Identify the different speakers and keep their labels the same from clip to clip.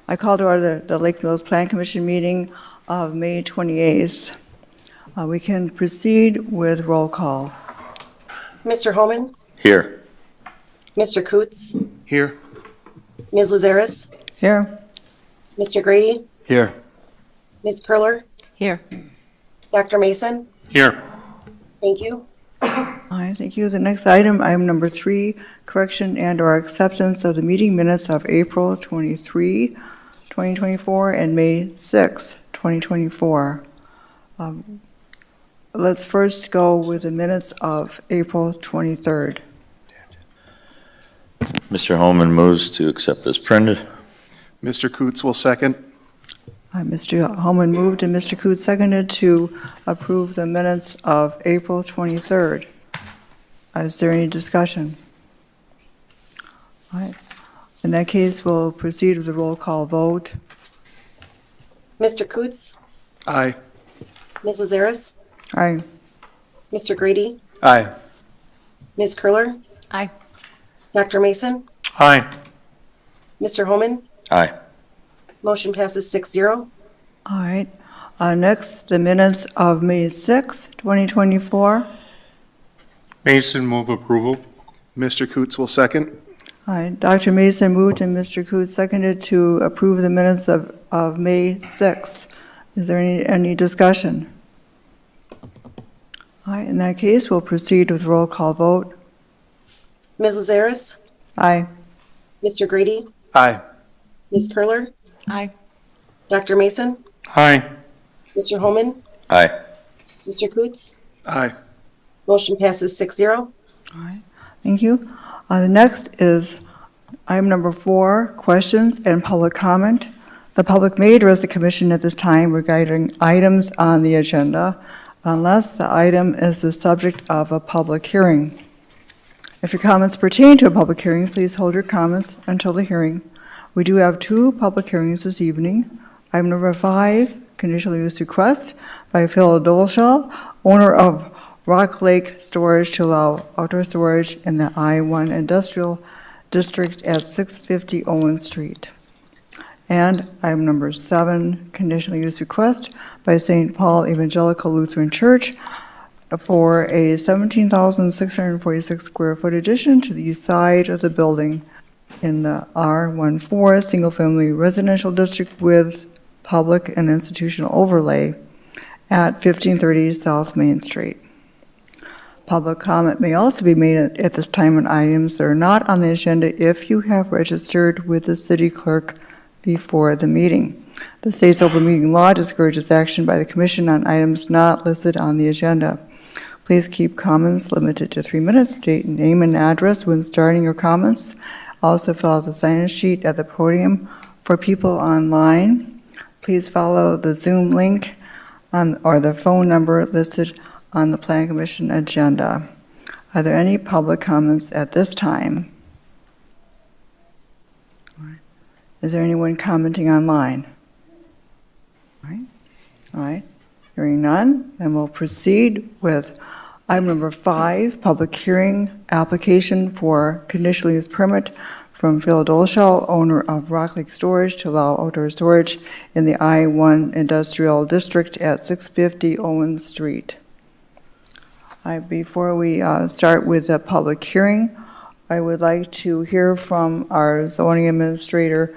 Speaker 1: I call to order the Lake Mills Plan Commission meeting of May 28th. We can proceed with roll call.
Speaker 2: Mr. Homan,
Speaker 3: Here.
Speaker 2: Mr. Coots,
Speaker 4: Here.
Speaker 2: Ms. Lazaris,
Speaker 1: Here.
Speaker 2: Mr. Grady,
Speaker 3: Here.
Speaker 2: Ms. Curler,
Speaker 5: Here.
Speaker 2: Dr. Mason.
Speaker 3: Here.
Speaker 2: Thank you.
Speaker 1: All right, thank you. The next item number 3, correction and/or acceptance of the meeting minutes of April 23, 2024, and May 6, 2024. Let's first go with the minutes of April 23rd.
Speaker 3: Mr. Holman moves to accept as printed.
Speaker 4: Mr. Coots will second.
Speaker 1: Mr. Holman moved and Mr. Coots seconded to approve the minutes of April 23rd. Is there any discussion? All right. In that case, we'll proceed with the roll call vote.
Speaker 2: Mr. Coots,
Speaker 4: Aye.
Speaker 2: Ms. Lazaris,
Speaker 1: Aye.
Speaker 2: Mr. Grady,
Speaker 3: Aye.
Speaker 2: Ms. Curler,
Speaker 5: Aye.
Speaker 2: Dr. Mason,
Speaker 3: Aye.
Speaker 2: Mr. Homan.
Speaker 3: Aye.
Speaker 2: Motion passes 6-0.
Speaker 1: All right. Next, the minutes of May 6, 2024.
Speaker 6: Mason, move approval.
Speaker 4: Mr. Coots will second.
Speaker 1: All right. Dr. Mason moved and Mr. Coots seconded to approve the minutes of May 6. Is there any discussion? All right. In that case, we'll proceed with roll call vote.
Speaker 2: Ms. Lazaris,
Speaker 1: Aye.
Speaker 2: Mr. Grady,
Speaker 3: Aye.
Speaker 2: Ms. Curler,
Speaker 5: Aye.
Speaker 2: Dr. Mason,
Speaker 6: Aye.
Speaker 2: Mr. Homan,
Speaker 3: Aye.
Speaker 2: Mr. Coots.
Speaker 4: Aye.
Speaker 2: Motion passes 6-0.
Speaker 1: All right. Thank you. The next is item number 4, questions and public comment. The public may address the commission at this time regarding items on the agenda unless the item is the subject of a public hearing. If your comments pertain to a public hearing, please hold your comments until the hearing. We do have 2 public hearings this evening. Item number 5, conditional use request by Phil Doleshal, owner of Rock Lake Storage to allow outdoor storage in the I-1 Industrial District at 650 Owen Street. And item number 7, conditional use request by St. Paul Evangelical Lutheran Church for a 17,646 square foot addition to the east side of the building in the R14 single-family residential district with public and institutional overlay at 1530 South Main Street. Public comment may also be made at this time on items that are not on the agenda if you have registered with the city clerk before the meeting. The state's open meeting law discourages action by the commission on items not listed on the agenda. Please keep comments limited to 3 minutes. State name and address when starting your comments. Also fill out the sign-in sheet at the podium. For people online, please follow the Zoom link or the phone number listed on the Plan Commission agenda. Are there any public comments at this time? Is there anyone commenting online? All right. Hearing none, then we'll proceed with item number 5, public hearing application for conditional use permit from Phil Doleshal, owner of Rock Lake Storage to allow outdoor storage in the I-1 Industrial District at 650 Owen Street. Before we start with the public hearing, I would like to hear from our zoning administrator,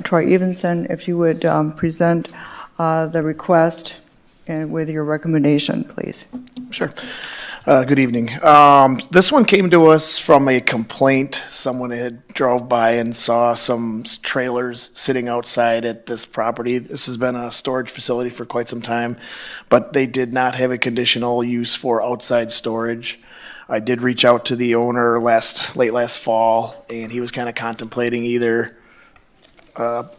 Speaker 1: Troy Evenson, if you would present the request and with your recommendation, please.
Speaker 7: Sure. Good evening. This one came to us from a complaint. Someone had drove by and saw some trailers sitting outside at this property. This has been a storage facility for quite some time, but they did not have a conditional use for outside storage. I did reach out to the owner late last fall, and he was kind of contemplating either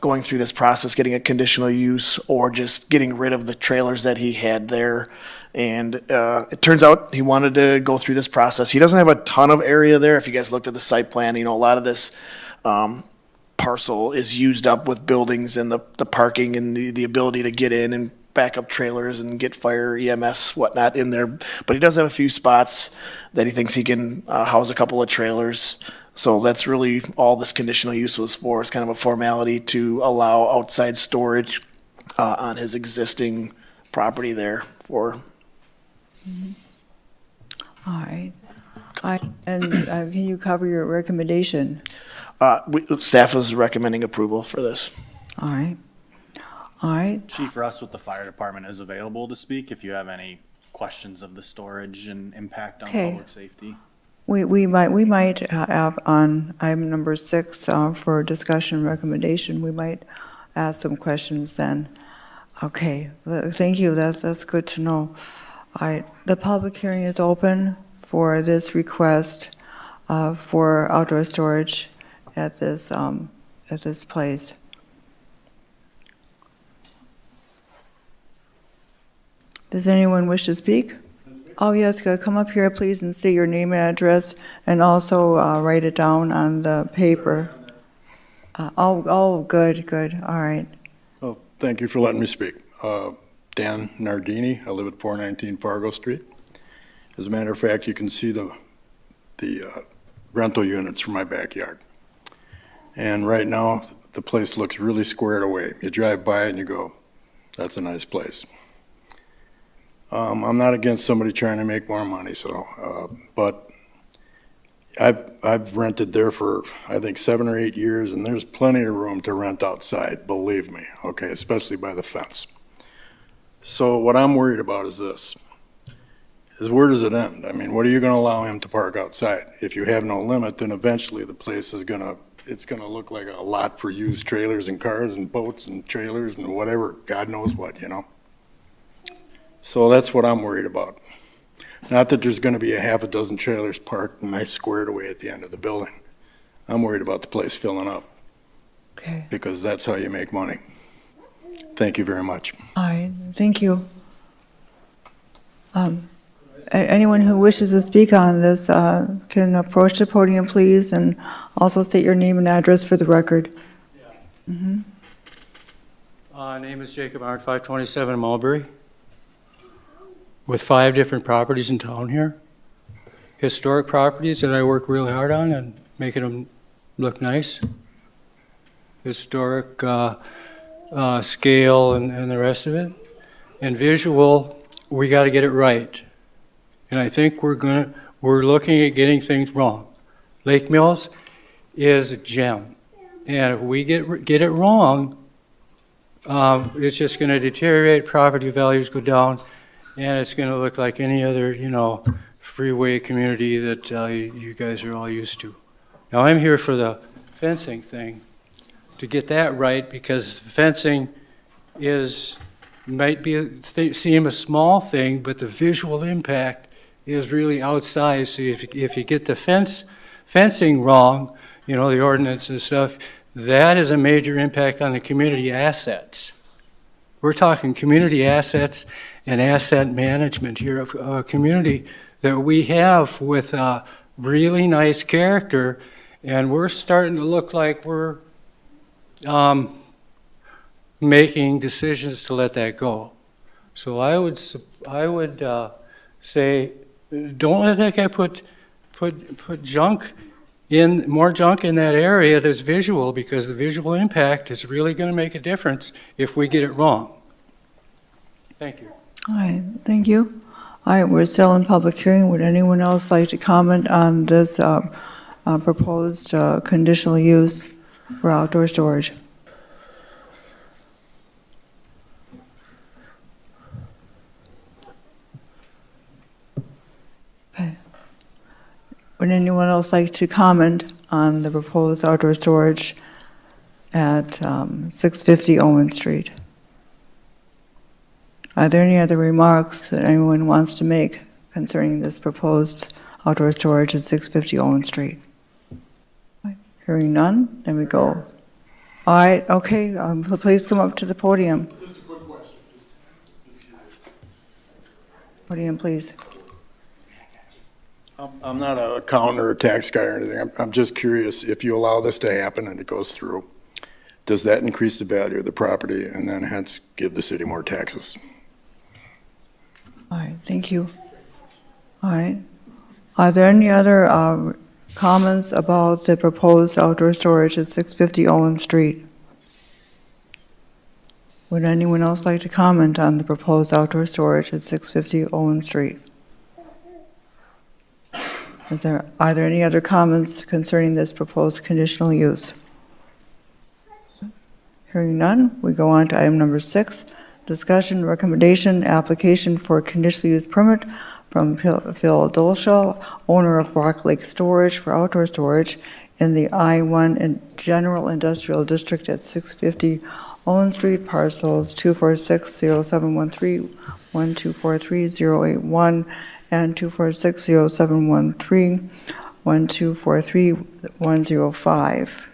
Speaker 7: going through this process, getting a conditional use, or just getting rid of the trailers that he had there. And it turns out he wanted to go through this process. He doesn't have a ton of area there. If you guys looked at the site plan, a lot of this parcel is used up with buildings and the parking and the ability to get in and backup trailers and get fire, EMS, whatnot in there. But he does have a few spots that he thinks he can house a couple of trailers. So that's really all this conditional use was for. It's kind of a formality to allow outside storage on his existing property there for.
Speaker 1: All right. Can you cover your recommendation?
Speaker 7: Staff is recommending approval for this.
Speaker 1: All right. All right.
Speaker 5: Chief Russ with the fire department is available to speak if you have any questions of the storage and impact on
Speaker 1: Okay.
Speaker 5: public safety.
Speaker 1: We might have on item number 6 for discussion recommendation, we might ask some questions then. Okay, thank you, that's good to know. All right, the public hearing is open for this request for outdoor storage at this place. Does anyone wish to speak? Oh, yes, come up here, please, and state your name and address, and also write it down on the paper. Good, all right.
Speaker 8: Well, thank you for letting me speak. Dan Nardini, I live at 419 Fargo Street. As a matter of fact, you can see the rental units from my backyard. And right now, the place looks really squared away. You drive by it and you go, that's a nice place. I'm not against somebody trying to make more money, but I've rented there for, I think, 7 or 8 years, and there's plenty of room to rent outside, believe me, okay, especially by the fence. So what I'm worried about is this, is where does it end? I mean, what are you gonna allow him to park outside? If you have no limit, then eventually the place is it's gonna look like a lot for used trailers and cars and boats and trailers and whatever, God knows what, you know? So that's what I'm worried about. Not that there's going to be a half a dozen trailers parked and nice squared away at the end of the building. I'm worried about the place filling up
Speaker 1: Okay,
Speaker 8: because that's how you make money. Thank you very much.
Speaker 1: all right, thank you. Anyone who wishes to speak on this can approach the podium, please, and also state your name and address for the record.
Speaker 6: Name is Jacob Arndt, 527 Mulberry, with 5 different properties in town here. Historic properties that I work really hard on and making them look nice. Historic scale and the rest of it. And visual, we got to get it right. And I think we're looking at getting things wrong. Lake Mills is a gem. And if we get it wrong, it's just going to deteriorate, property values go down, and it's going to look like any other, freeway community that you guys are all used to. Now, I'm here for the fencing thing, to get that right, because fencing might seem a small thing, but the visual impact is really outsized. So if you get the fencing wrong, the ordinance and stuff, that is a major impact on the community assets. We're talking community assets and asset management here of a community that we have with a really nice character, and we're starting to look like we're making decisions to let that go. So I would say, don't let that guy put more junk in that area that's visual, because the visual impact is really going to make a difference if we get it wrong. Thank you.
Speaker 1: All right, thank you. All right, we're still in public hearing. Would anyone else like to comment on this proposed conditional use for outdoor storage? Okay. Would anyone else like to comment on the proposed outdoor storage at 650 Owen Street? Are there any other remarks that anyone wants to make concerning this proposed outdoor storage at 650 Owen Street? Hearing none, then we go. All right, okay, please come up to the podium.
Speaker 8: Just a quick question.
Speaker 1: Podium, please.
Speaker 8: I'm not an accountant or a tax guy or anything. I'm just curious, if you allow this to happen and it goes through, does that increase the value of the property and then hence give the city more taxes?
Speaker 1: All right, thank you. All right. Are there any other comments about the proposed outdoor storage at 650 Owen Street? Would anyone else like to comment on the proposed outdoor storage at 650 Owen Street? Are there any other comments concerning this proposed conditional use? Hearing none, we go on to item number 6, discussion, recommendation, application for a conditional use permit from Phil Doleshal, owner of Rock Lake Storage for outdoor storage in the I-1 General Industrial District at 650 Owen Street, parcels 2460713, 1243081, and 2460713, 1243105.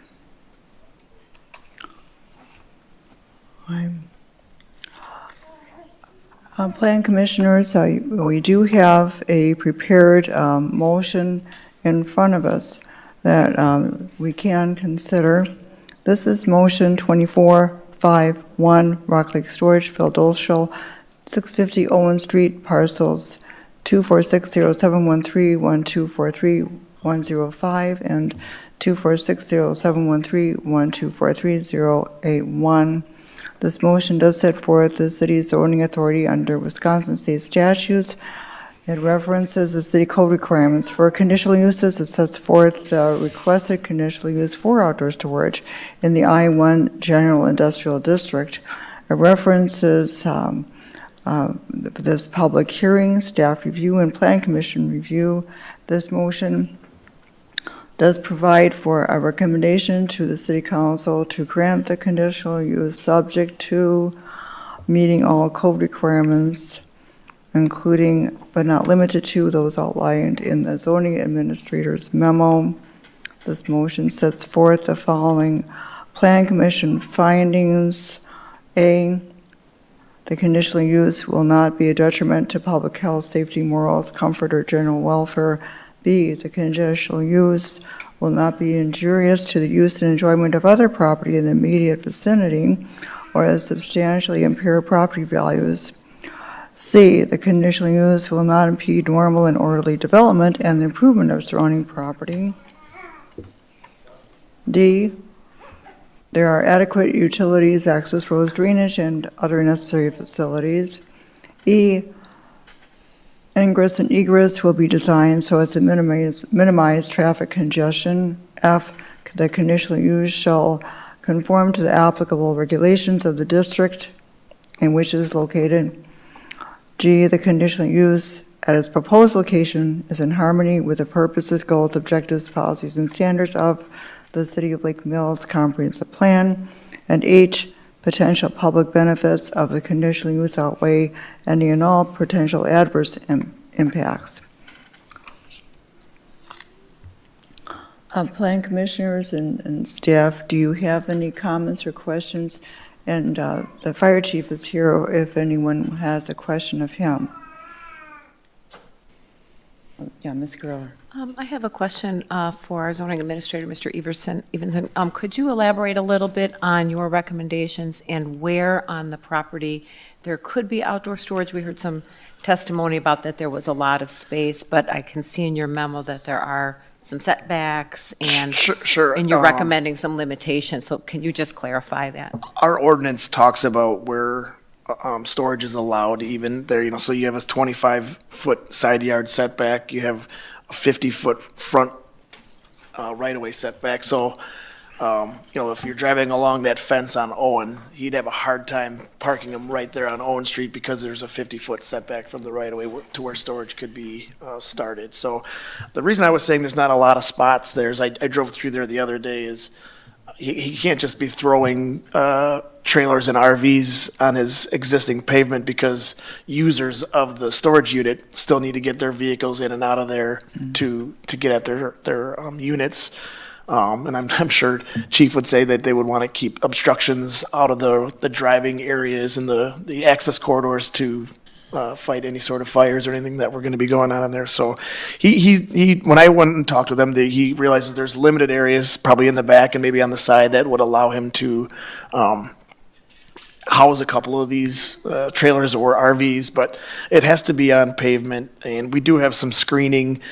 Speaker 1: Plan Commissioners, we do have a prepared motion in front of us that we can consider. This is motion 2451, Rock Lake Storage, Phil Doleshal, 650 Owen Street, parcels 2460713, 1243105, and 2460713, 1243081. This motion does set forth the city's zoning authority under Wisconsin state statutes. It references the city code requirements for conditional uses. It sets forth the requested conditional use for outdoor storage in the I-1 General Industrial District. It references this public hearing, staff review, and plan commission review. This motion does provide for a recommendation to the city council to grant the conditional use subject to meeting all code requirements, including but not limited to those outlined in the zoning administrator's memo. This motion sets forth the following plan commission findings. A, the conditional use will not be a detriment to public health, safety, morals, comfort, or general welfare. B, the conditional use will not be injurious to the use and enjoyment of other property in the immediate vicinity or as substantially impair property values. C, the conditional use will not impede normal and orderly development and the improvement of surrounding property. D, there are adequate utilities, access roads, drainage, and other necessary facilities. E, ingress and egress will be designed so as to minimize traffic congestion. F, the conditional use shall conform to the applicable regulations of the district in which it is located. G, the conditional use at its proposed location is in harmony with the purposes, goals, objectives, policies, and standards of the City of Lake Mills Comprehensive Plan. And H, potential public benefits of the conditional use outweigh any and all potential adverse impacts. Plan commissioners and staff, do you have any comments or questions? And the fire chief is here if anyone has a question of him. Yeah, Ms. Gerler.
Speaker 9: I have a question for our zoning administrator, Mr. Evenson. Could you elaborate a little bit on your recommendations and where on the property there could be outdoor storage? We heard some testimony about that there was a lot of space, but I can see in your memo that there are some setbacks and
Speaker 7: Sure.
Speaker 9: and you're recommending some limitations. So can you just clarify that?
Speaker 7: Our ordinance talks about where storage is allowed even there, so you have a 25-foot side yard setback, you have a 50-foot front right-of-way setback. So, if you're driving along that fence on Owen, he'd have a hard time parking them right there on Owen Street because there's a 50-foot setback from the right-of-way to where storage could be started. So the reason I was saying there's not a lot of spots there is I drove through there the other day is he can't just be throwing trailers and RVs on his existing pavement because users of the storage unit still need to get their vehicles in and out of there to get at their units. And I'm sure Chief would say that they would want to keep obstructions out of the driving areas and the access corridors to fight any sort of fires or anything that were going to be going on in there. So he when I went and talked with him, he realizes there's limited areas probably in the back and maybe on the side that would allow him to house a couple of these trailers or RVs, but it has to be on pavement. And we do have some screening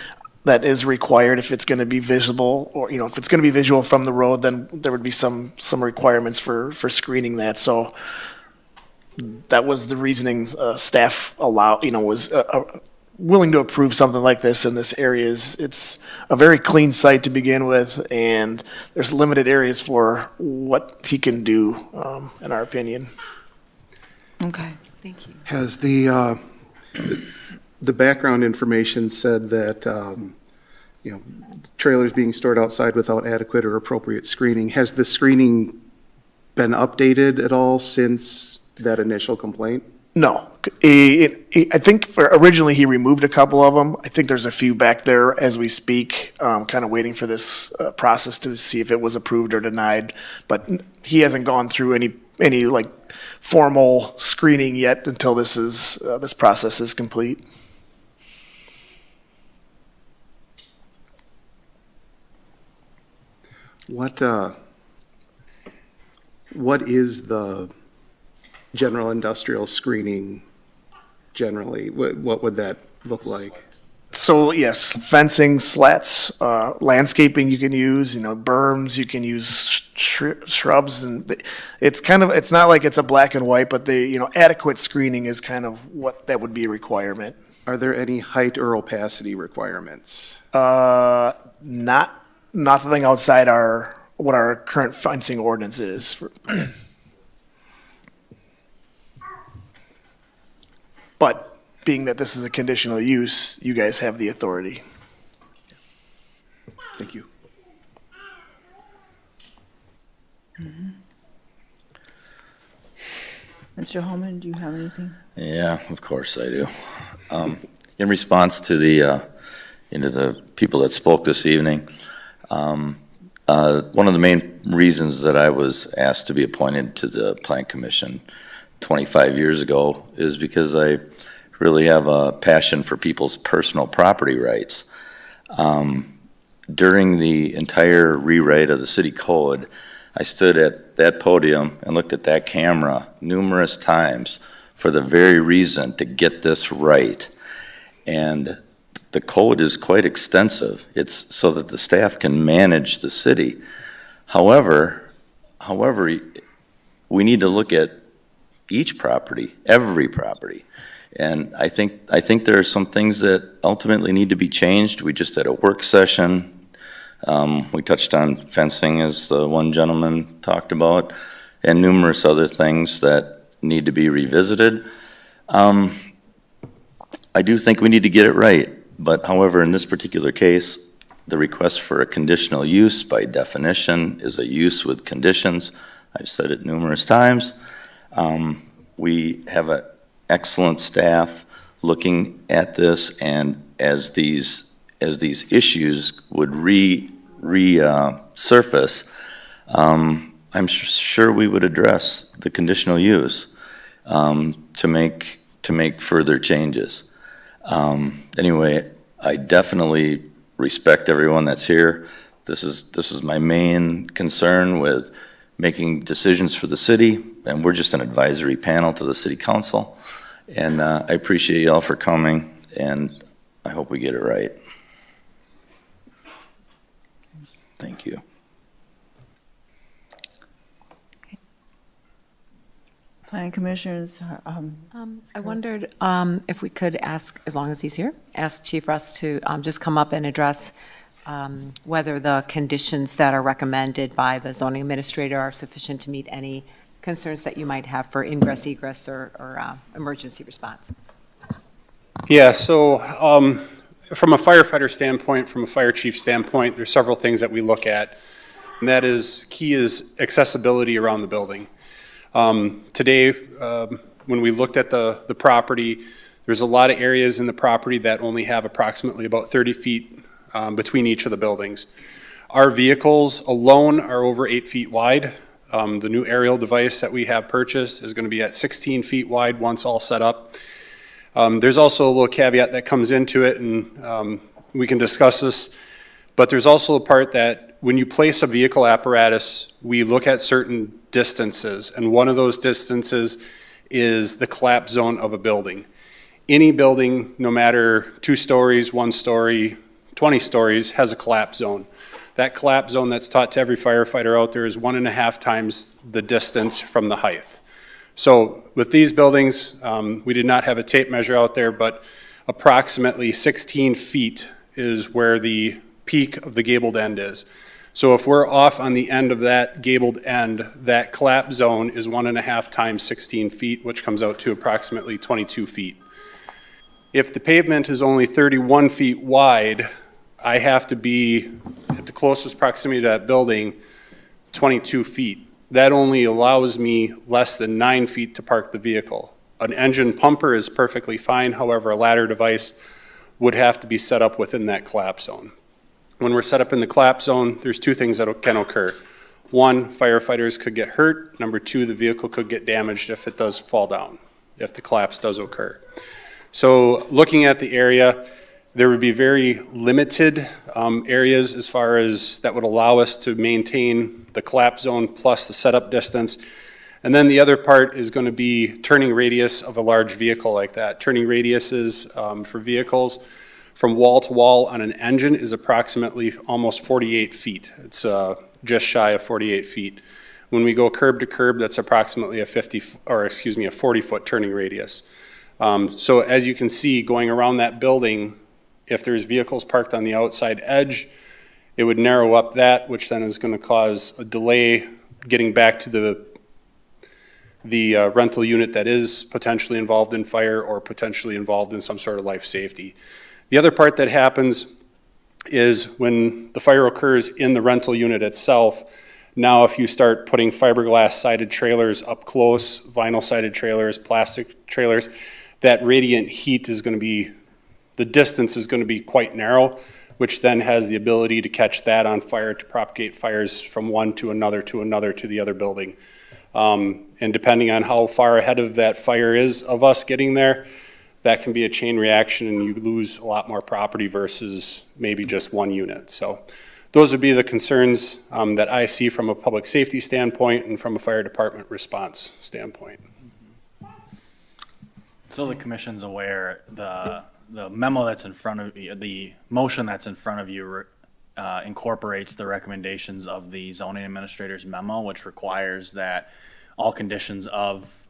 Speaker 7: that is required if it's going to be visible, or, you know, if it's going to be visual from the road, then there would be some requirements for screening that. So that was the reasoning staff was willing to approve something like this in this area. It's a very clean site to begin with, and there's limited areas for what he can do, in our opinion.
Speaker 1: Okay.
Speaker 9: Thank you.
Speaker 4: Has the background information said that, trailers being stored outside without adequate or appropriate screening, has the screening been updated at all since that initial complaint?
Speaker 7: No, I think originally he removed a couple of them. I think there's a few back there as we speak, kind of waiting for this process to see if it was approved or denied. But he hasn't gone through any like formal screening yet until this process is complete.
Speaker 4: What is the general industrial screening generally? What would that look like?
Speaker 7: So yes, fencing, slats, landscaping you can use, berms, you can use shrubs, and it's not like it's a black and white, but adequate screening is kind of what that would be a requirement.
Speaker 4: Are there any height or opacity requirements?
Speaker 7: Nothing outside what our current fencing ordinance is. But being that this is a conditional use, you guys have the authority.
Speaker 4: Thank you.
Speaker 1: Mr. Holman, do you have anything?
Speaker 3: Yeah, of course I do. In response to the people that spoke this evening, one of the main reasons that I was asked to be appointed to the Plan Commission 25 years ago is because I really have a passion for people's personal property rights. During the entire rewrite of the city code, I stood at that podium and looked at that camera numerous times for the very reason to get this right. And the code is quite extensive. It's so that the staff can manage the city. However, we need to look at each property, every property. And I think there are some things that ultimately need to be changed. We just had a work session. We touched on fencing, as the one gentleman talked about, and numerous other things that need to be revisited. I do think we need to get it right. But however, in this particular case, the request for a conditional use by definition is a use with conditions. I've said it numerous times. We have an excellent staff looking at this, and as these issues would resurface, I'm sure we would address the conditional use to make further changes. Anyway, I definitely respect everyone that's here. This is my main concern with making decisions for the city, and we're just an advisory panel to the city council. And I appreciate y'all for coming, and I hope we get it right. Thank you.
Speaker 1: Planning commissioners,
Speaker 9: I wondered if we could ask, as long as he's here, ask Chief Russ to just come up and address whether the conditions that are recommended by the zoning administrator are sufficient to meet any concerns that you might have for ingress, egress, or emergency response.
Speaker 10: Yeah, so from a firefighter standpoint, from a fire chief standpoint, there's several things that we look at, and that is, key is accessibility around the building. Today, when we looked at the property, there's a lot of areas in the property that only have approximately about 30 feet between each of the buildings. Our vehicles alone are over 8 feet wide. The new aerial device that we have purchased is going to be at 16 feet wide once all set up. There's also a little caveat that comes into it, and we can discuss this, but there's also a part that when you place a vehicle apparatus, we look at certain distances, and one of those distances is the collapse zone of a building. Any building, no matter 2 stories, 1 story, 20 stories has a collapse zone. That collapse zone that's taught to every firefighter out there is 1.5 times the distance from the height. So with these buildings, we did not have a tape measure out there, but approximately 16 feet is where the peak of the gabled end is. So if we're off on the end of that gabled end, that collapse zone is 1.5 times 16 feet, which comes out to approximately 22 feet. If the pavement is only 31 feet wide, I have to be at the closest proximity to that building, 22 feet. That only allows me less than 9 feet to park the vehicle. An engine pumper is perfectly fine, however, a ladder device would have to be set up within that collapse zone. When we're set up in the collapse zone, there's two things that can occur. One, firefighters could get hurt. Number two, the vehicle could get damaged if it does fall down, if the collapse does occur. So looking at the area, there would be very limited areas as far as that would allow us to maintain the collapse zone plus the setup distance. And then the other part is going to be turning radius of a large vehicle like that. Turning radiuses for vehicles from wall to wall on an engine is approximately almost 48 feet. It's just shy of 48 feet. When we go curb to curb, that's approximately a 40-foot turning radius. So as you can see, going around that building, if there's vehicles parked on the outside edge, it would narrow up that, which then is going to cause a delay getting back to the rental unit that is potentially involved in fire or potentially involved in some sort of life safety. The other part that happens is when the fire occurs in the rental unit itself, now if you start putting fiberglass sided trailers up close, vinyl sided trailers, plastic trailers, that radiant heat is going to be, the distance is going to be quite narrow, which then has the ability to catch that on fire, to propagate fires from one to another to the other building. And depending on how far ahead of that fire is of us getting there, that can be a chain reaction and you lose a lot more property versus maybe just one unit. So those would be the concerns that I see from a public safety standpoint and from a fire department response standpoint.
Speaker 5: So the commission's aware, the memo that's in front of you, the motion that's in front of you incorporates the recommendations of the zoning administrator's memo, which requires that all conditions of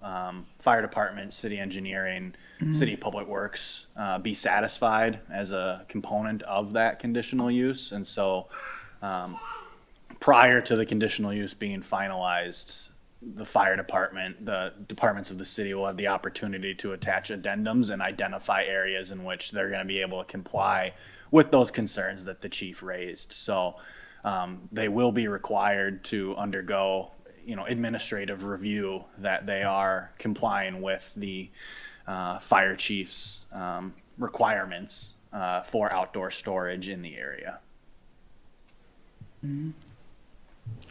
Speaker 5: fire department, city engineering, city public works be satisfied as a component of that conditional use. And so prior to the conditional use being finalized, the fire department, the departments of the city will have the opportunity to attach addendums and identify areas in which they're going to be able to comply with those concerns that the chief raised. So they will be required to undergo, administrative review that they are complying with the fire chief's requirements for outdoor storage in the area.
Speaker 1: All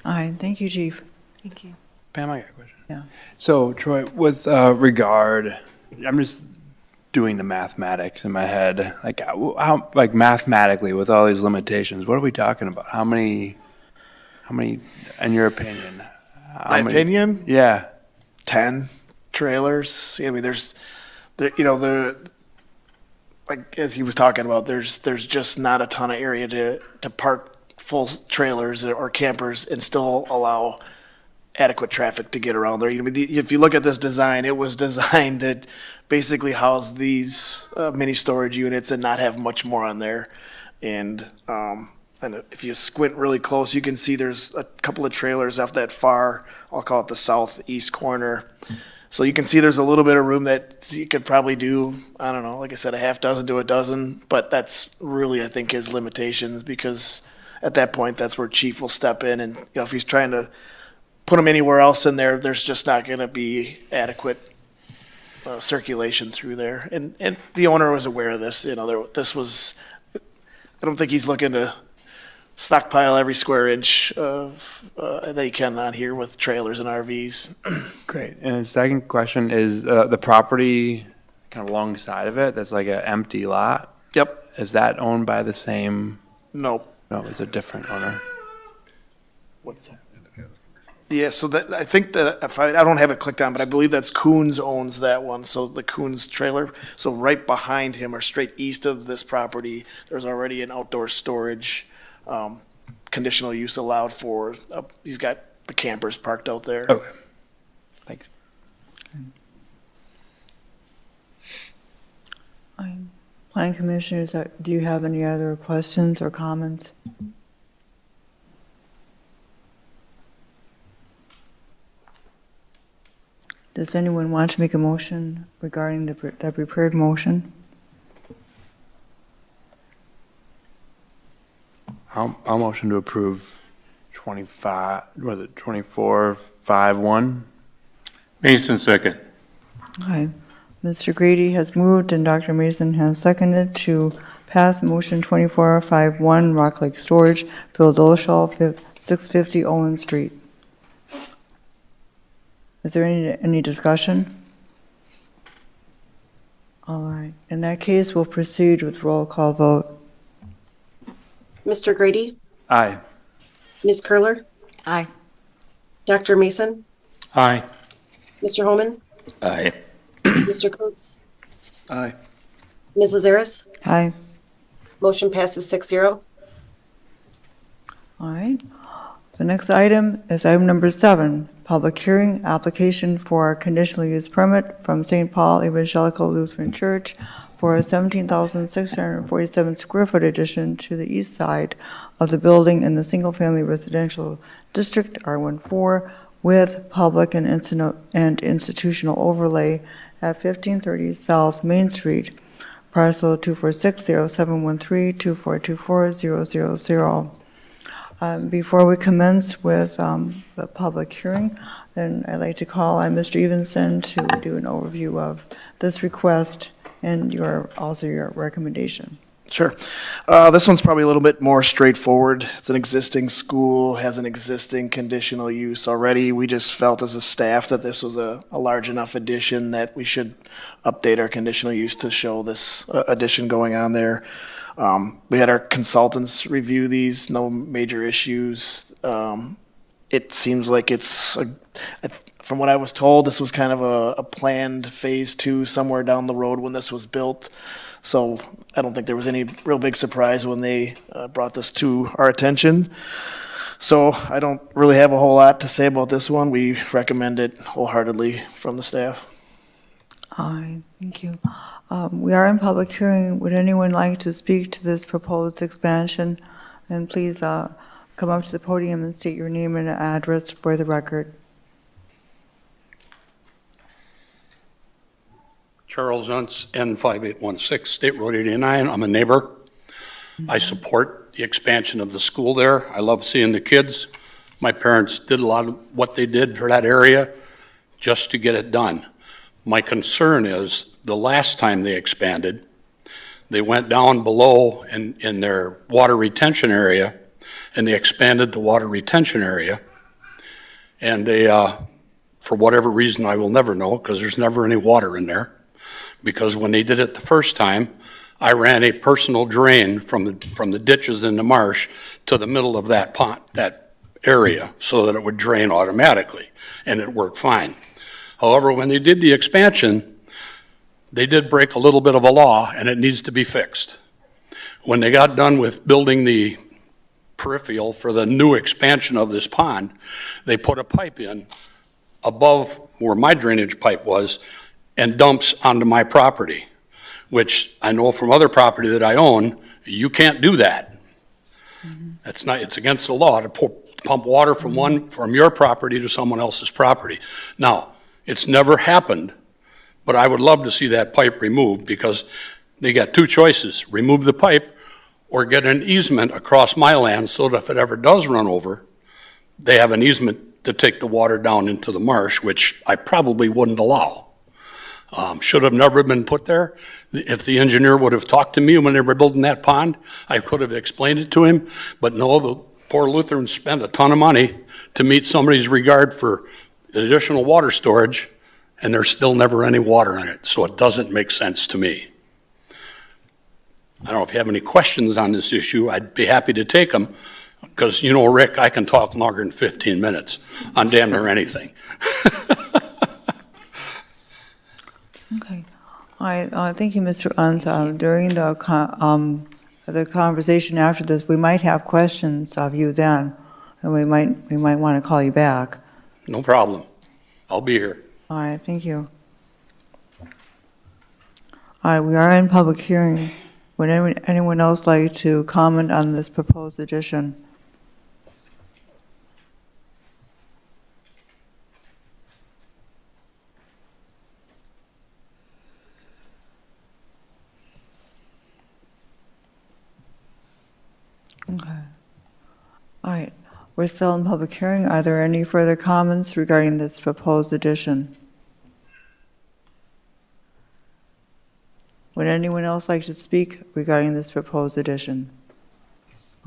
Speaker 1: right, thank you, Chief.
Speaker 9: Thank you.
Speaker 11: Pam, I got a question.
Speaker 1: Yeah.
Speaker 11: So, Troy, with regard, I'm just doing the mathematics in my head. Like, how, like mathematically, with all these limitations, what are we talking about? How many, in your opinion?
Speaker 7: My opinion?
Speaker 11: Yeah.
Speaker 7: 10 trailers. I mean, like as he was talking about, there's just not a ton of area to park full trailers or campers and still allow adequate traffic to get around there. If you look at this design, it was designed to basically house these mini storage units and not have much more on there. And if you squint really close, you can see there's a couple of trailers off that far, I'll call it the southeast corner. So you can see there's a little bit of room that you could probably do, I don't know, like I said, a half dozen to a dozen, but that's really, I think, his limitations, because at that point, that's where chief will step in, and if he's trying to put them anywhere else in there, there's just not going to be adequate circulation through there. And the owner was aware of this. This was, I don't think he's looking to stockpile every square inch of that he can on here with trailers and RVs.
Speaker 11: Great. And the second question is the property kind of alongside of it, that's like an empty lot.
Speaker 7: Yep.
Speaker 11: Is that owned by the same?
Speaker 7: Nope.
Speaker 11: No, it's a different owner.
Speaker 7: What's that? Yeah, so that, I think that, if I don't have it clicked on, but I believe that's Coons owns that one, so the Coons trailer. So right behind him or straight east of this property, there's already an outdoor storage, conditional use allowed for, he's got the campers parked out there.
Speaker 11: Okay. Thanks.
Speaker 1: Planning Commissioners, do you have any other questions or comments? Does anyone want to make a motion regarding the prepared motion?
Speaker 11: I'll motion to approve 2451.
Speaker 12: Mason second.
Speaker 1: Okay. Mr. Grady has moved and Dr. Mason has seconded to pass motion 2451, Rock Lake Storage, Phil Doleshal, 650 Owen Street. Is there any discussion? All right. In that case, we'll proceed with roll call vote.
Speaker 2: Mr. Grady?
Speaker 11: Aye.
Speaker 2: Ms. Curler?
Speaker 9: Aye.
Speaker 2: Dr. Mason?
Speaker 12: Aye.
Speaker 2: Mr. Holman?
Speaker 3: Aye.
Speaker 2: Mr. Coots?
Speaker 4: Aye.
Speaker 2: Ms. Lazaris?
Speaker 1: Aye.
Speaker 2: Motion passes 6-0.
Speaker 1: All right. The next item is item number 7, public hearing, application for a conditional use permit from St. Paul Evangelical Lutheran Church for a 17,647 square foot addition to the east side of the building in the single-family residential district, R14, with public and institutional overlay at 1530 South Main Street, parcel 2460713242400. Before we commence with the public hearing, then I'd like to call on Mr. Evenson to do an overview of this request and your recommendation.
Speaker 7: Sure. This one's probably a little bit more straightforward. It's an existing school, has an existing conditional use already. We just felt as a staff that this was a large enough addition that we should update our conditional use to show this addition going on there. We had our consultants review these, no major issues. It seems like from what I was told, this was kind of a planned phase 2 somewhere down the road when this was built. So I don't think there was any real big surprise when they brought this to our attention. So I don't really have a whole lot to say about this one. We recommend it wholeheartedly from the staff.
Speaker 1: All right, thank you. We are in public hearing. Would anyone like to speak to this proposed expansion? And please come up to the podium and state your name and address for the record.
Speaker 12: Charles Untz, N5816, State Road 89. I'm a neighbor. I support the expansion of the school there. I love seeing the kids. My parents did a lot of what they did for that area just to get it done. My concern is the last time they expanded, they went down below in their water retention area, and they expanded the water retention area. And they, for whatever reason I will never know, because there's never any water in there, because when they did it the first time, I ran a personal drain from the ditches in the marsh to the middle of that pond, that area, so that it would drain automatically, and it worked fine. However, when they did the expansion, they did break a little bit of a law, and it needs to be fixed. When they got done with building the peripheral for the new expansion of this pond, they put a pipe in above where my drainage pipe was and dumps onto my property, which I know from other property that I own, you can't do that. That's not, it's against the law to pump water from your property to someone else's property. Now, it's never happened, but I would love to see that pipe removed, because they got two choices: remove the pipe or get an easement across my land so that if it ever does run over, they have an easement to take the water down into the marsh, which I probably wouldn't allow. Should have never been put there. If the engineer would have talked to me when they were building that pond, I could have explained it to him, but no, the poor Lutherans spent a ton of money to meet somebody's regard for additional water storage, and there's still never any water in it, so it doesn't make sense to me. I don't know if you have any questions on this issue. I'd be happy to take them. Because, you know, Rick, I can talk longer than 15 minutes on damn near anything.
Speaker 1: Okay. All right, thank you, Mr. Unz. During the conversation after this, we might have questions of you then, and we might want to call you back.
Speaker 12: No problem. I'll be here.
Speaker 1: All right, thank you. All right, we are in public hearing. Would anyone else like to comment on this proposed addition? Okay. All right, we're still in public hearing. Are there any further comments regarding this proposed addition? Would anyone else like to speak regarding this proposed addition?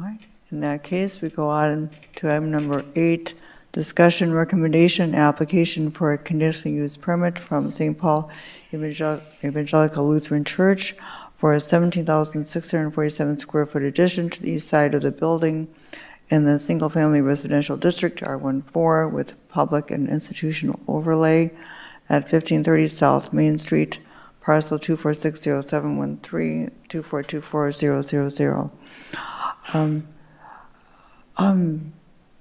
Speaker 1: All right, in that case, we go on to item number 8, discussion recommendation application for a conditional use permit from St. Paul Evangelical Lutheran Church for a 17,647 square foot addition to the east side of the building in the single-family residential district, R14, with public and institutional overlay at 1530 South Main Street, Parcel 2460713, 2424000.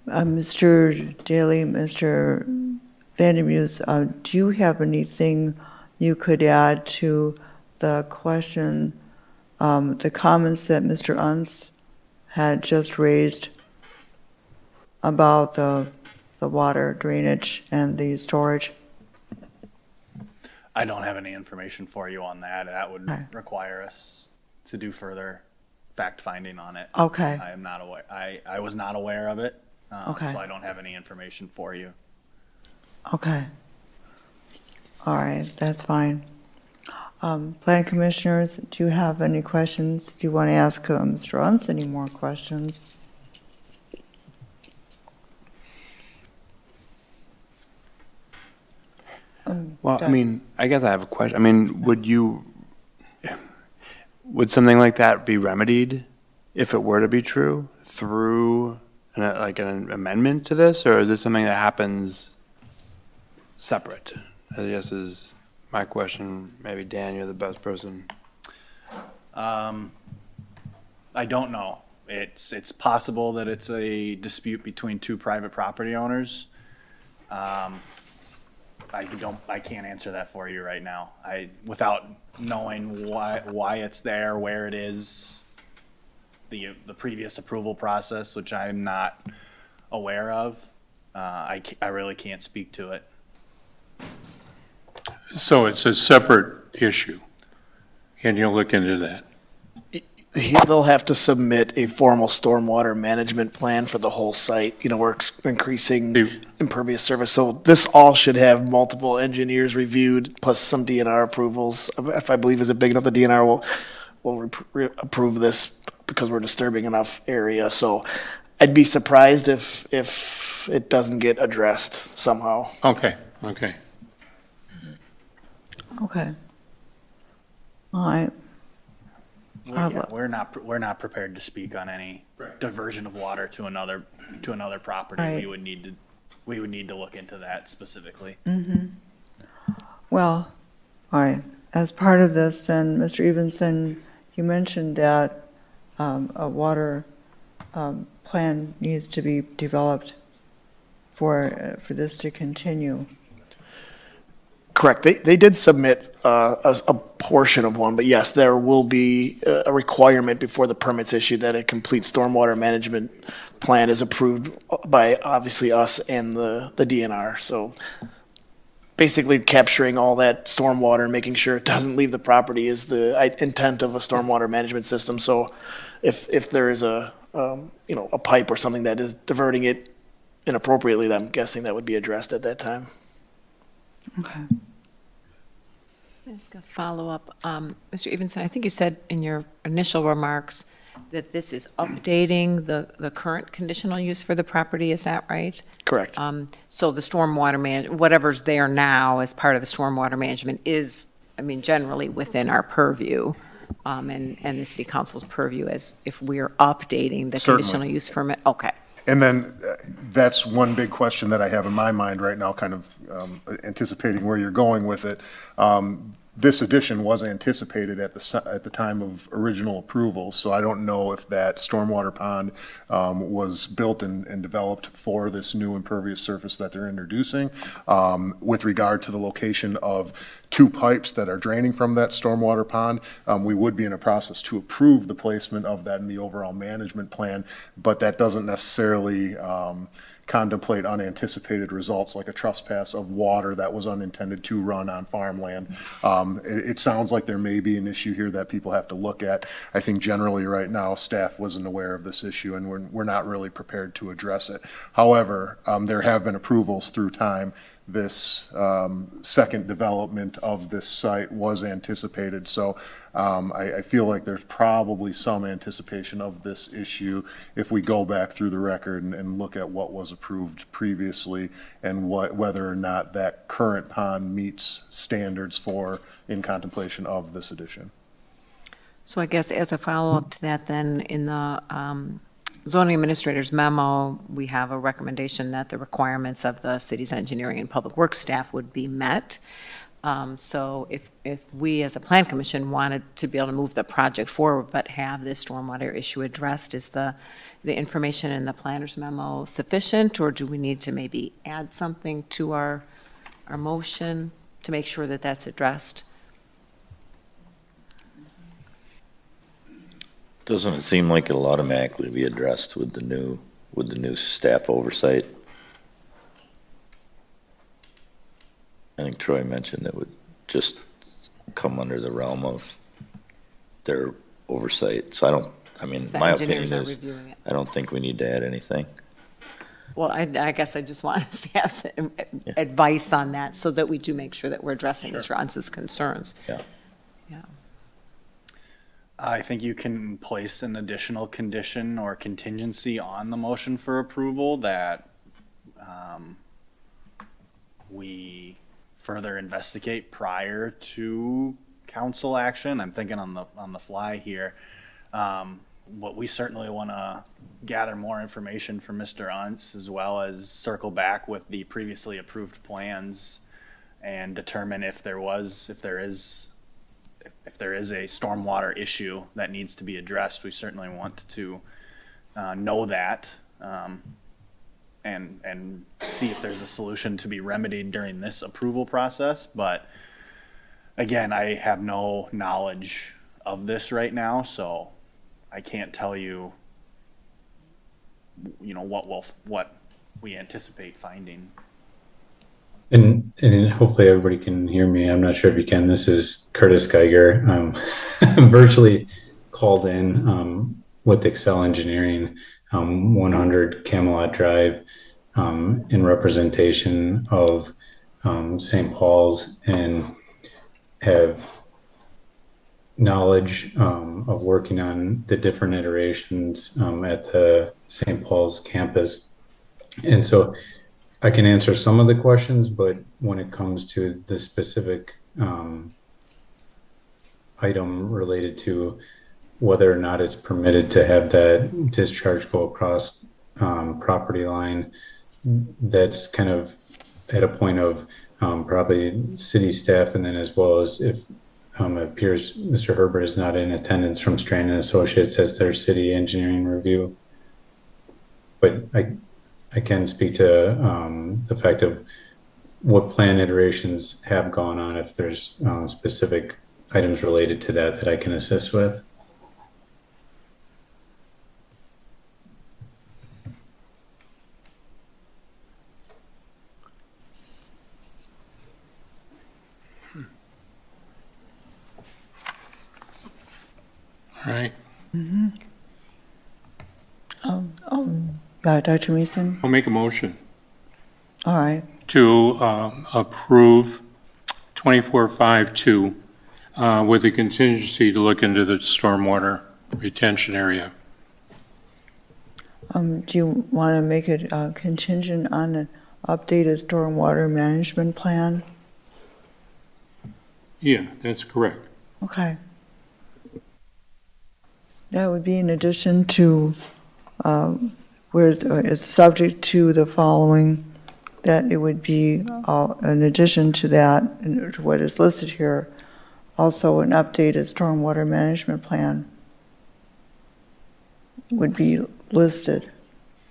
Speaker 1: Mr. Daly, Mr. Vandermuse, do you have anything you could add to the question, the comments that Mr. Unz had just raised about the water drainage and the storage?
Speaker 5: I don't have any information for you on that. That would
Speaker 1: Okay.
Speaker 5: require us to do further fact-finding on it.
Speaker 1: Okay.
Speaker 5: I am not aware, I was not aware of it,
Speaker 1: Okay.
Speaker 5: so I don't have any information for you.
Speaker 1: Okay. All right, that's fine. Plan commissioners, do you have any questions? Do you want to ask Mr. Unz any more questions?
Speaker 11: Well, I mean, I guess I have a question. I mean, would something like that be remedied if it were to be true through an amendment to this, or is this something that happens separate? I guess is my question. Maybe Dan, you're the best person.
Speaker 5: I don't know. It's possible that it's a dispute between two private property owners. I can't answer that for you right now. Without knowing why it's there, where it is, the previous approval process, which I'm not aware of, I really can't speak to it.
Speaker 12: So it's a separate issue. Can you look into that?
Speaker 7: They'll have to submit a formal stormwater management plan for the whole site. You know, we're increasing impervious surface. So this all should have multiple engineers reviewed, plus some DNR approvals. If I believe is it big enough, the DNR will approve this because we're disturbing enough area. So I'd be surprised if it doesn't get addressed somehow.
Speaker 12: Okay.
Speaker 1: Okay. All right.
Speaker 5: We're not prepared to speak on any diversion of water to another property.
Speaker 1: Right.
Speaker 5: We would need to look into that specifically.
Speaker 1: Well, all right. As part of this, then, Mr. Evenson, you mentioned that a water plan needs to be developed for this to continue.
Speaker 7: Correct. They did submit a portion of one, but yes, there will be a requirement before the permit's issued that a complete stormwater management plan is approved by obviously us and the DNR. So basically capturing all that stormwater and making sure it doesn't leave the property is the intent of a stormwater management system. So if there is a pipe or something that is diverting it inappropriately, then I'm guessing that would be addressed at that time.
Speaker 1: Okay.
Speaker 9: Ask a follow-up. Mr. Evenson, I think you said in your initial remarks that this is updating the current conditional use for the property, is that right?
Speaker 7: Correct.
Speaker 9: So the stormwater whatever's there now as part of the stormwater management is, I mean, generally within our purview. and the city council's purview as if we're updating the
Speaker 13: Certainly.
Speaker 9: conditional use permit? Okay.
Speaker 13: And then that's one big question that I have in my mind right now, kind of anticipating where you're going with it. This addition was anticipated at the time of original approval, so I don't know if that stormwater pond was built and developed for this new impervious surface that they're introducing. With regard to the location of two pipes that are draining from that stormwater pond, we would be in a process to approve the placement of that in the overall management plan, but that doesn't necessarily contemplate unanticipated results like a trespass of water that was unintended to run on farmland. It sounds like there may be an issue here that people have to look at. I think generally right now, staff wasn't aware of this issue and we're not really prepared to address it. However, there have been approvals through time. This second development of this site was anticipated, so I feel like there's probably some anticipation of this issue if we go back through the record and look at what was approved previously and whether or not that current pond meets standards for in contemplation of this addition.
Speaker 9: So I guess as a follow-up to that, then, in the zoning administrator's memo, we have a recommendation that the requirements of the city's engineering and public works staff would be met. So if we, as a plan commission, wanted to be able to move the project forward but have this stormwater issue addressed, is the information in the planner's memo sufficient, or do we need to maybe add something to our motion to make sure that that's addressed?
Speaker 3: Doesn't it seem like it'll automatically be addressed with the new staff oversight? I think Troy mentioned it would just come under the realm of their oversight. So
Speaker 9: The
Speaker 3: my
Speaker 9: engineers
Speaker 3: opinion
Speaker 9: are
Speaker 3: is,
Speaker 9: reviewing it.
Speaker 3: I don't think we need to add anything.
Speaker 9: Well, I guess I just want us to have some advice on that so that we do make sure that we're addressing Mr. Ans's concerns.
Speaker 3: Yeah.
Speaker 9: Yeah.
Speaker 5: I think you can place an additional condition or contingency on the motion for approval that we further investigate prior to council action. I'm thinking on the fly here. What we certainly want to gather more information from Mr. Untz, as well as circle back with the previously approved plans and determine if there is a stormwater issue that needs to be addressed. We certainly want to know that and see if there's a solution to be remedied during this approval process. But again, I have no knowledge of this right now, so I can't tell you, what we anticipate finding.
Speaker 14: And hopefully everybody can hear me. I'm not sure if you can. This is Curtis Geiger. I'm virtually called in with Excel Engineering, 100 Camelot Drive, in representation of St. Paul's, and have knowledge of working on the different iterations at the St. Paul's campus. And so I can answer some of the questions, but when it comes to the specific item related to whether or not it's permitted to have that discharge go across property line, that's kind of at a point of probably city staff, and then as well as if it appears Mr. Herbert is not in attendance from Strand and Associates as their city engineering review. But I can speak to the fact of what plan iterations have gone on, if there's specific items related to that I can assist with.
Speaker 12: All right.
Speaker 1: Dr. Mason?
Speaker 12: I'll make a motion
Speaker 1: All right.
Speaker 12: to approve 2452 with a contingency to look into the stormwater retention area.
Speaker 1: Do you want to make it contingent on an updated stormwater management plan?
Speaker 12: Yeah, that's correct.
Speaker 1: Okay. That would be in addition to, where it's subject to the following, that it would be, in addition to that, and to what is listed here, also an updated stormwater management plan would be listed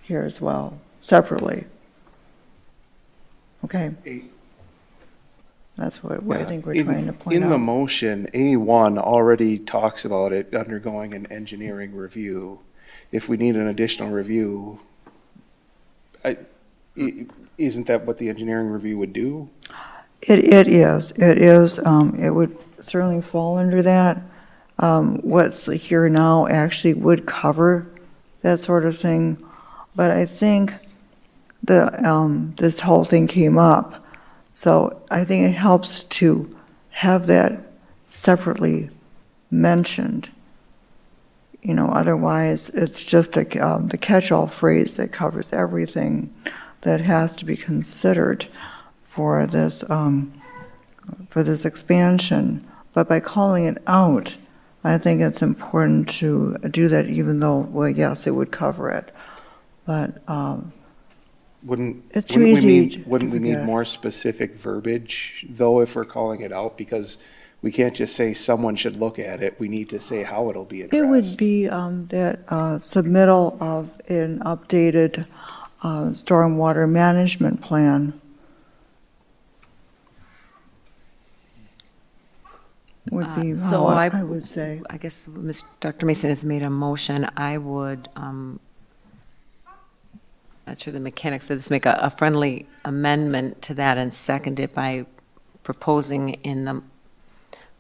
Speaker 1: here as well, separately. Okay. That's what I think we're trying to point
Speaker 4: In the
Speaker 1: out.
Speaker 4: motion, A1 already talks about it undergoing an engineering review. If we need an additional review, isn't that what the engineering review would do?
Speaker 1: It is, it would certainly fall under that. What's here now actually would cover that sort of thing, but I think this whole thing came up, so I think it helps to have that separately mentioned. You know, otherwise, it's just the catch-all phrase that covers everything that has to be considered for this expansion. But by calling it out, I think it's important to do that, even though, well, yes, it would cover it. But it's too easy.
Speaker 4: Wouldn't we need more specific verbiage, though, if we're calling it out? Because we can't just say someone should look at it. We need to say how it'll be addressed.
Speaker 1: It would be that submittal of an updated stormwater management plan. Would be
Speaker 9: So
Speaker 1: how I would say.
Speaker 9: I guess Dr. Mason has made a motion. I would, not sure the mechanics of this, make a friendly amendment to that and second it by proposing in the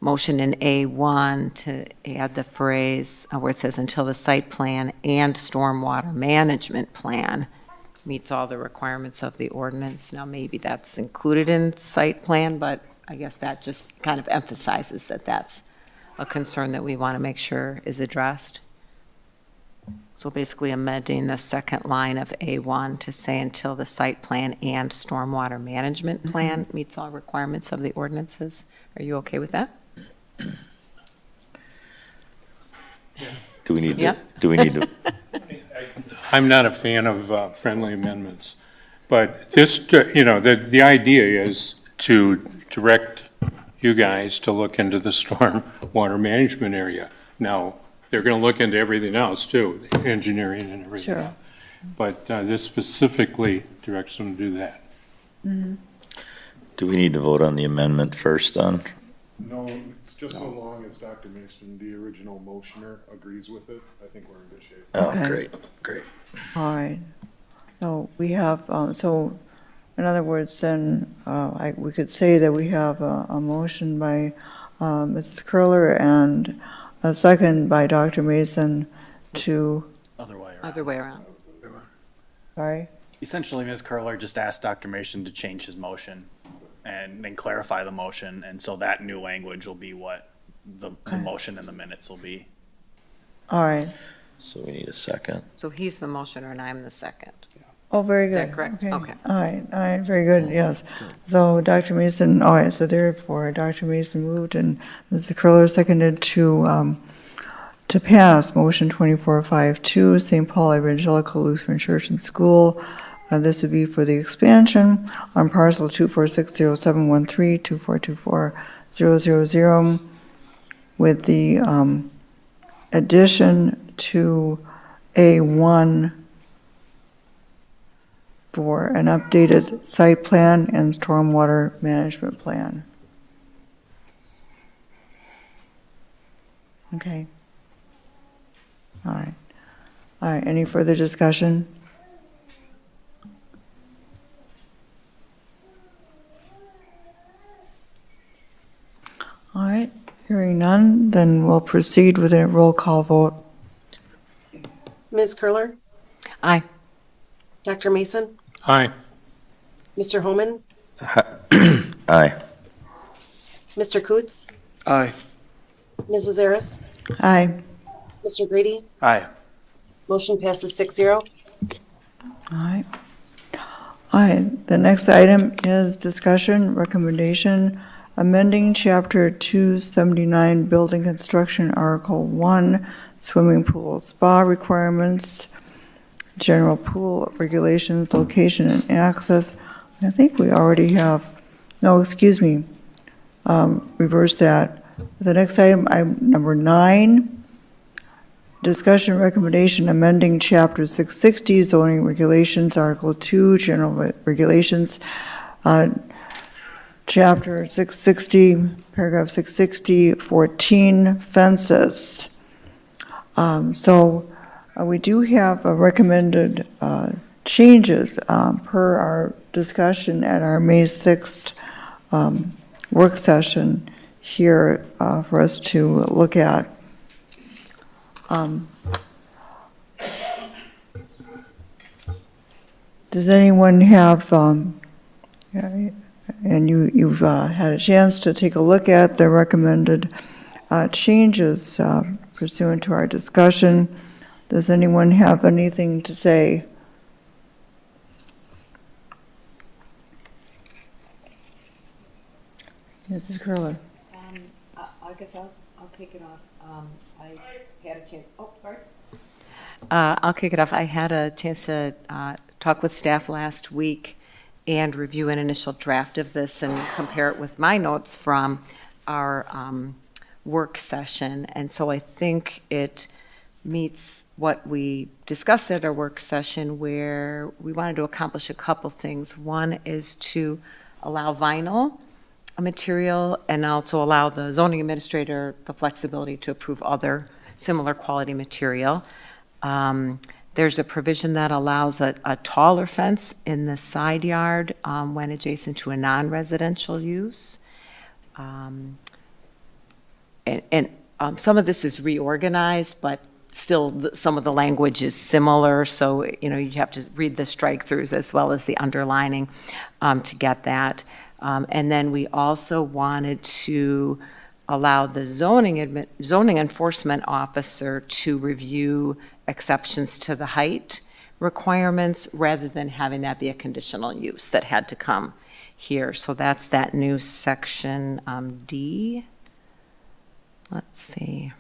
Speaker 9: motion in A1 to add the phrase where it says until the site plan and stormwater management plan meets all the requirements of the ordinance. Now, maybe that's included in site plan, but I guess that just kind of emphasizes that that's a concern that we want to make sure is addressed. So basically amending the second line of A1 to say until the site plan and stormwater management plan meets all requirements of the ordinances. Are you okay with that?
Speaker 3: Do we need to,
Speaker 9: Yep.
Speaker 3: do we need to,
Speaker 15: I'm not a fan of friendly amendments, but this, the idea is to direct you guys to look into the storm water management area. Now, they're going to look into everything else too, the engineering and everything.
Speaker 1: Sure.
Speaker 15: But this specifically directs them to do that.
Speaker 3: do we need to vote on the amendment first then?
Speaker 13: No, it's just so long as Dr. Mason, the original motioner, agrees with it, I think we're in good shape.
Speaker 3: Oh,
Speaker 1: Okay.
Speaker 3: great.
Speaker 1: All right. So we have, so in other words, then we could say that we have a motion by Mrs. Curler and a second by Dr. Mason to,
Speaker 5: Other way around.
Speaker 9: Other way around.
Speaker 1: sorry?
Speaker 5: Essentially, Ms. Curler just asked Dr. Mason to change his motion and then clarify the motion, and so that new language will be what the motion in the minutes will be.
Speaker 1: All right.
Speaker 3: So we need a second.
Speaker 9: So he's the motioner and I'm the second.
Speaker 1: Oh, very
Speaker 9: Is
Speaker 1: good.
Speaker 9: that correct? Okay.
Speaker 1: All right, very good, yes. So Dr. Mason, all right, so therefore, Dr. Mason moved and Mrs. Curler seconded to pass motion 2452, St. Paul Evangelical Lutheran Church and School. This would be for the expansion on parcel 2460713, 2424000, with the addition to A1 for an updated site plan and stormwater management plan. Okay. All right. All right, any further discussion? All right, hearing none, then we'll proceed with a roll call vote.
Speaker 2: Ms. Curler,
Speaker 9: Aye.
Speaker 2: Dr. Mason,
Speaker 15: Aye.
Speaker 2: Mr. Homan,
Speaker 3: Aye.
Speaker 2: Mr. Coots,
Speaker 4: Aye.
Speaker 2: Mrs. Harris,
Speaker 1: Aye.
Speaker 2: Mr. Grady.
Speaker 11: Aye.
Speaker 2: Motion passes 6-0.
Speaker 1: All right. All right, the next item is discussion, recommendation amending Chapter 279 Building Construction, Article 1, Swimming Pool Spa Requirements, General Pool Regulations, Location and Access. I think we already have, no, excuse me, reverse that. The next item, number 9, discussion recommendation amending Chapter 660 Zoning Regulations, Article 2, General Regulations, Chapter 660, paragraph 660, 14, fences. We do have recommended changes per our discussion at our May 6th work session here for us to look at. Does anyone have, and you've had a chance to take a look at the recommended changes pursuant to our discussion. Does anyone have anything to say? Mrs. Curler.
Speaker 9: I guess I'll kick it off. I had a chance, I'll kick it off. I had a chance to talk with staff last week and review an initial draft of this and compare it with my notes from our work session. And so I think it meets what we discussed at our work session, where we wanted to accomplish a couple things. One is to allow vinyl material and also allow the zoning administrator the flexibility to approve other similar quality material. There's a provision that allows a taller fence in the side yard when adjacent to a non-residential use. And some of this is reorganized, but still some of the language is similar. So, you have to read the strike-throughs as well as the underlining to get that. And then we also wanted to allow the zoning enforcement officer to review exceptions to the height requirements rather than having that be a conditional use that had to come here. So that's that new section D. Let's see.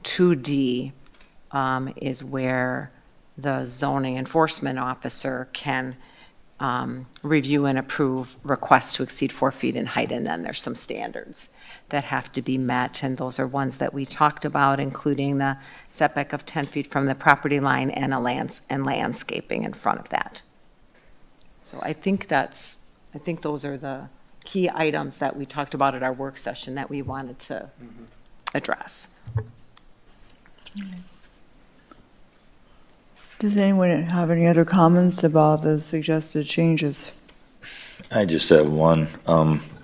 Speaker 9: 2D is where the zoning enforcement officer can review and approve requests to exceed 4 feet in height, and then there's some standards that have to be met, and those are ones that we talked about, including the setback of 10 feet from the property line and landscaping in front of that. So I think those are the key items that we talked about at our work session that we wanted to address.
Speaker 1: Does anyone have any other comments about the suggested changes?
Speaker 3: I just have one,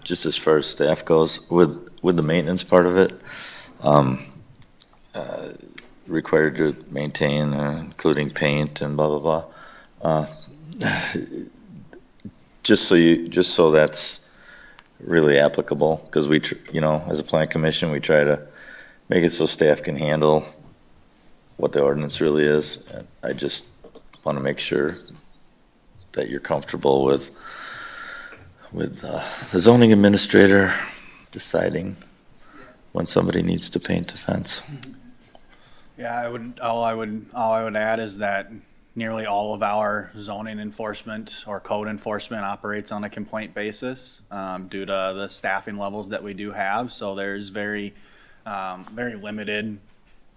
Speaker 3: just as far as staff goes, with the maintenance part of it, required to maintain, including paint and blah, blah, blah. Just so that's really applicable, because we, as a plan commission, we try to make it so staff can handle what the ordinance really is. And I just want to make sure that you're comfortable with the zoning administrator deciding when somebody needs to paint a fence.
Speaker 5: Yeah, all I would add is that nearly all of our zoning enforcement or code enforcement operates on a complaint basis due to the staffing levels that we do have. So there's very limited.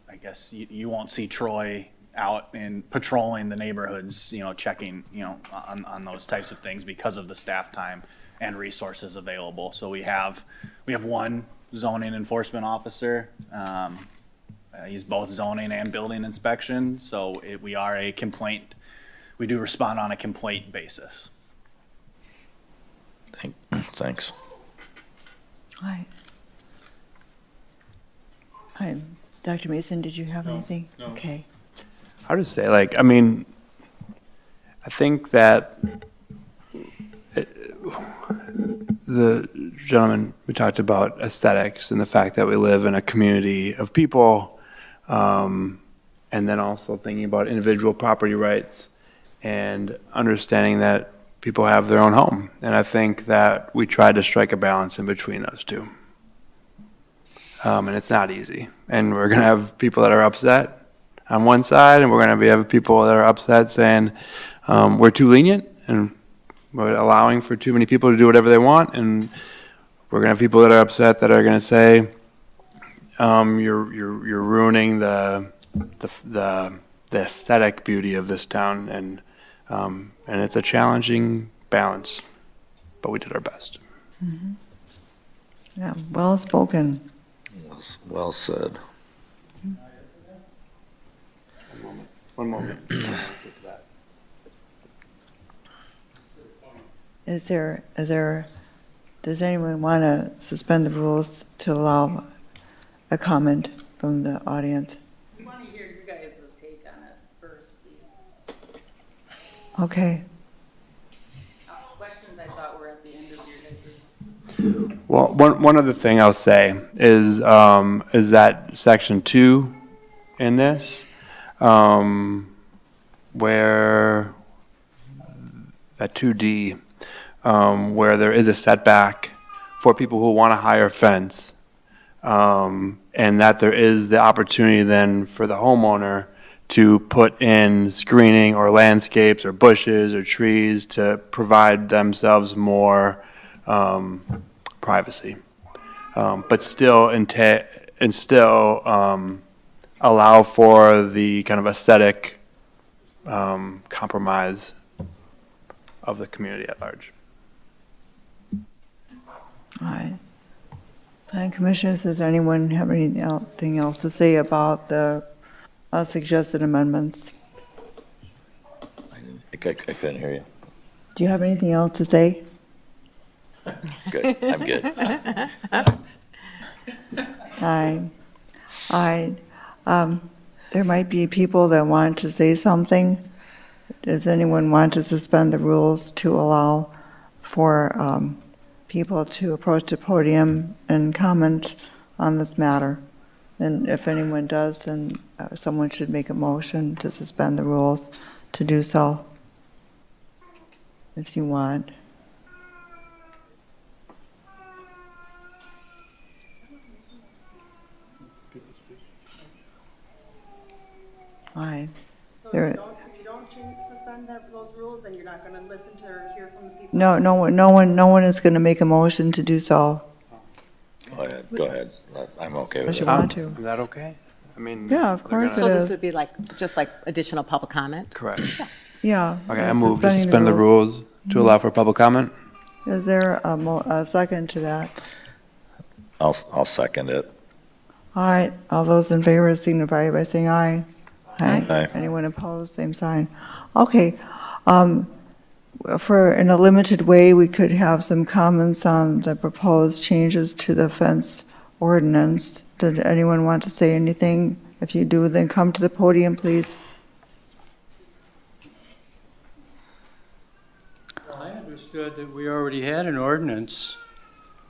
Speaker 5: I guess you won't see Troy out and patrolling the neighborhoods, checking, on those types of things because of the staff time and resources available. So we have one zoning enforcement officer. He's both zoning and building inspection. So we are a complaint. We do respond on a complaint basis.
Speaker 3: Thanks.
Speaker 1: Hi. Dr. Mason, did you have anything?
Speaker 11: No.
Speaker 1: Okay.
Speaker 11: I'll just say, I think that the gentleman, we talked about aesthetics and the fact that we live in a community of people, and then also thinking about individual property rights and understanding that people have their own home. And I think that we tried to strike a balance in between those two. And it's not easy. And we're going to have people that are upset on one side, and we're going to have people that are upset saying we're too lenient and we're allowing for too many people to do whatever they want. And we're going to have people that are upset that are going to say you're ruining the aesthetic beauty of this town, and it's a challenging balance, but we did our best.
Speaker 1: Yeah, well spoken.
Speaker 3: Well said.
Speaker 11: One moment.
Speaker 1: Does anyone want to suspend the rules to allow a comment from the audience?
Speaker 16: We want to hear your guys' take on it first, please.
Speaker 1: Okay.
Speaker 16: Questions I thought were at the end of your guys'.
Speaker 11: Well, one other thing I'll say is that section 2 in this, where at 2D, where there is a setback for people who want a higher fence, and that there is the opportunity then for the homeowner to put in screening or landscapes or bushes or trees to provide themselves more privacy, but still allow for the kind of aesthetic compromise of the community at large.
Speaker 1: All right. Planning Commissioners, does anyone have anything else to say about the suggested amendments?
Speaker 3: I couldn't hear you.
Speaker 1: Do you have anything else to say?
Speaker 3: Good, I'm good.
Speaker 1: All right. There might be people that want to say something. Does anyone want to suspend the rules to allow for people to approach the podium and comment on this matter? And if anyone does, then someone should make a motion to suspend the rules to do so, if you want. All right.
Speaker 2: So
Speaker 1: There-
Speaker 2: if you don't suspend those rules, then you're not going to listen to or hear from the people?
Speaker 1: No one is going to make a motion to do so.
Speaker 3: Go ahead. I'm okay with
Speaker 1: Unless you
Speaker 3: it.
Speaker 1: want to.
Speaker 11: Is that okay? I mean,
Speaker 1: Yeah, of
Speaker 11: they're
Speaker 1: course
Speaker 11: gonna-
Speaker 9: So
Speaker 1: it
Speaker 9: this
Speaker 1: is.
Speaker 9: would be just like additional public comment?
Speaker 11: Correct.
Speaker 1: Yeah.
Speaker 11: Okay, I move to
Speaker 1: suspending
Speaker 11: suspend the rules to allow for public comment.
Speaker 1: Is there a second to that?
Speaker 3: I'll second it.
Speaker 1: All right, all those in favor signify by saying aye.
Speaker 3: Aye.
Speaker 1: Anyone opposed, same sign. Okay, in a limited way, we could have some comments on the proposed changes to the fence ordinance. Did anyone want to say anything? If you do, then come to the podium, please.
Speaker 6: Well, I understood that we already had an ordinance,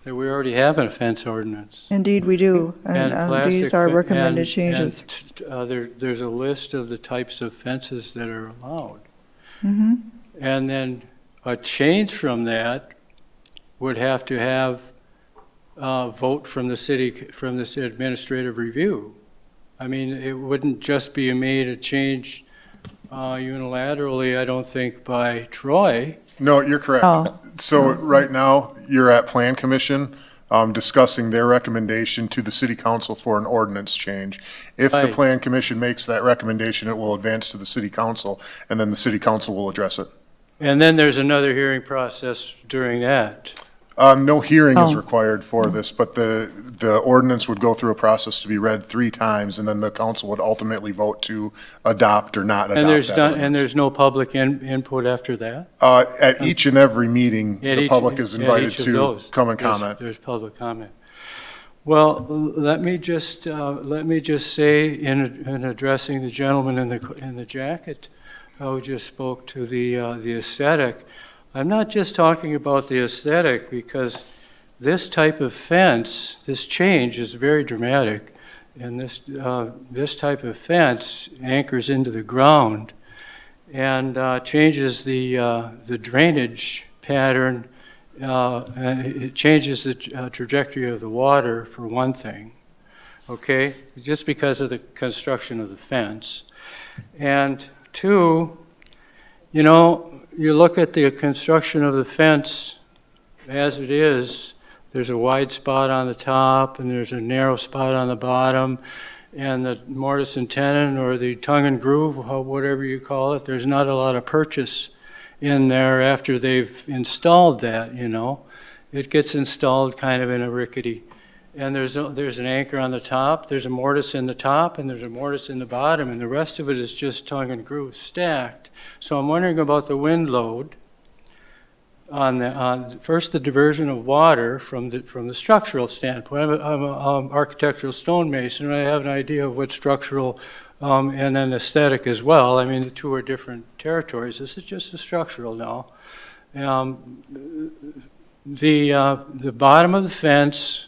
Speaker 6: that we already have a fence ordinance.
Speaker 1: Indeed, we do, and these
Speaker 6: plastic
Speaker 1: are
Speaker 6: fe-
Speaker 1: recommended
Speaker 6: and-
Speaker 1: changes.
Speaker 6: There's a list of the types of fences that are allowed.
Speaker 1: Mhm.
Speaker 6: And then a change from that would have to have a vote from the city, from this administrative review. I mean, it wouldn't just be made a change unilaterally, I don't think, by Troy.
Speaker 13: No, you're correct.
Speaker 1: Oh.
Speaker 13: So right now, you're at Plan Commission discussing their recommendation to the city council for an ordinance change. If the
Speaker 6: Right.
Speaker 13: Plan Commission makes that recommendation, it will advance to the city council, and then the city council will address it.
Speaker 6: And then there's another hearing process during that.
Speaker 13: No hearing is
Speaker 1: Oh.
Speaker 13: required for this, but the ordinance would go through a process to be read 3 times, and then the council would ultimately vote to adopt or not
Speaker 6: And
Speaker 13: adopt
Speaker 6: there's
Speaker 13: that
Speaker 6: not,
Speaker 13: ordinance.
Speaker 6: and there's no public input after that?
Speaker 13: At each and every meeting,
Speaker 6: At
Speaker 13: the
Speaker 6: each-
Speaker 13: public is
Speaker 6: at
Speaker 13: invited
Speaker 6: each of
Speaker 13: to
Speaker 6: those,
Speaker 13: come and
Speaker 6: there's-
Speaker 13: comment.
Speaker 6: There's public comment. Well, let me just say, in addressing the gentleman in the jacket who just spoke to the aesthetic, I'm not just talking about the aesthetic, because this type of fence, this change is very dramatic, and this type of fence anchors into the ground, and changes the drainage pattern. It changes the trajectory of the water, for one thing, okay, just because of the construction of the fence. And two, you know, you look at the construction of the fence as it is, there's a wide spot on the top and there's a narrow spot on the bottom, and the mortise and tenon, or the tongue and groove, whatever you call it, there's not a lot of purchase in there after they've installed that, you know. It gets installed kind of in a rickety. And there's an anchor on the top, there's a mortise in the top, and there's a mortise in the bottom, and the rest of it is just tongue and groove stacked. So I'm wondering about the wind load on first the diversion of water from the structural standpoint. I'm an architectural stonemason, and I have an idea of what structural and then aesthetic as well. I mean, the two are different territories. This is just the structural now. The bottom of the fence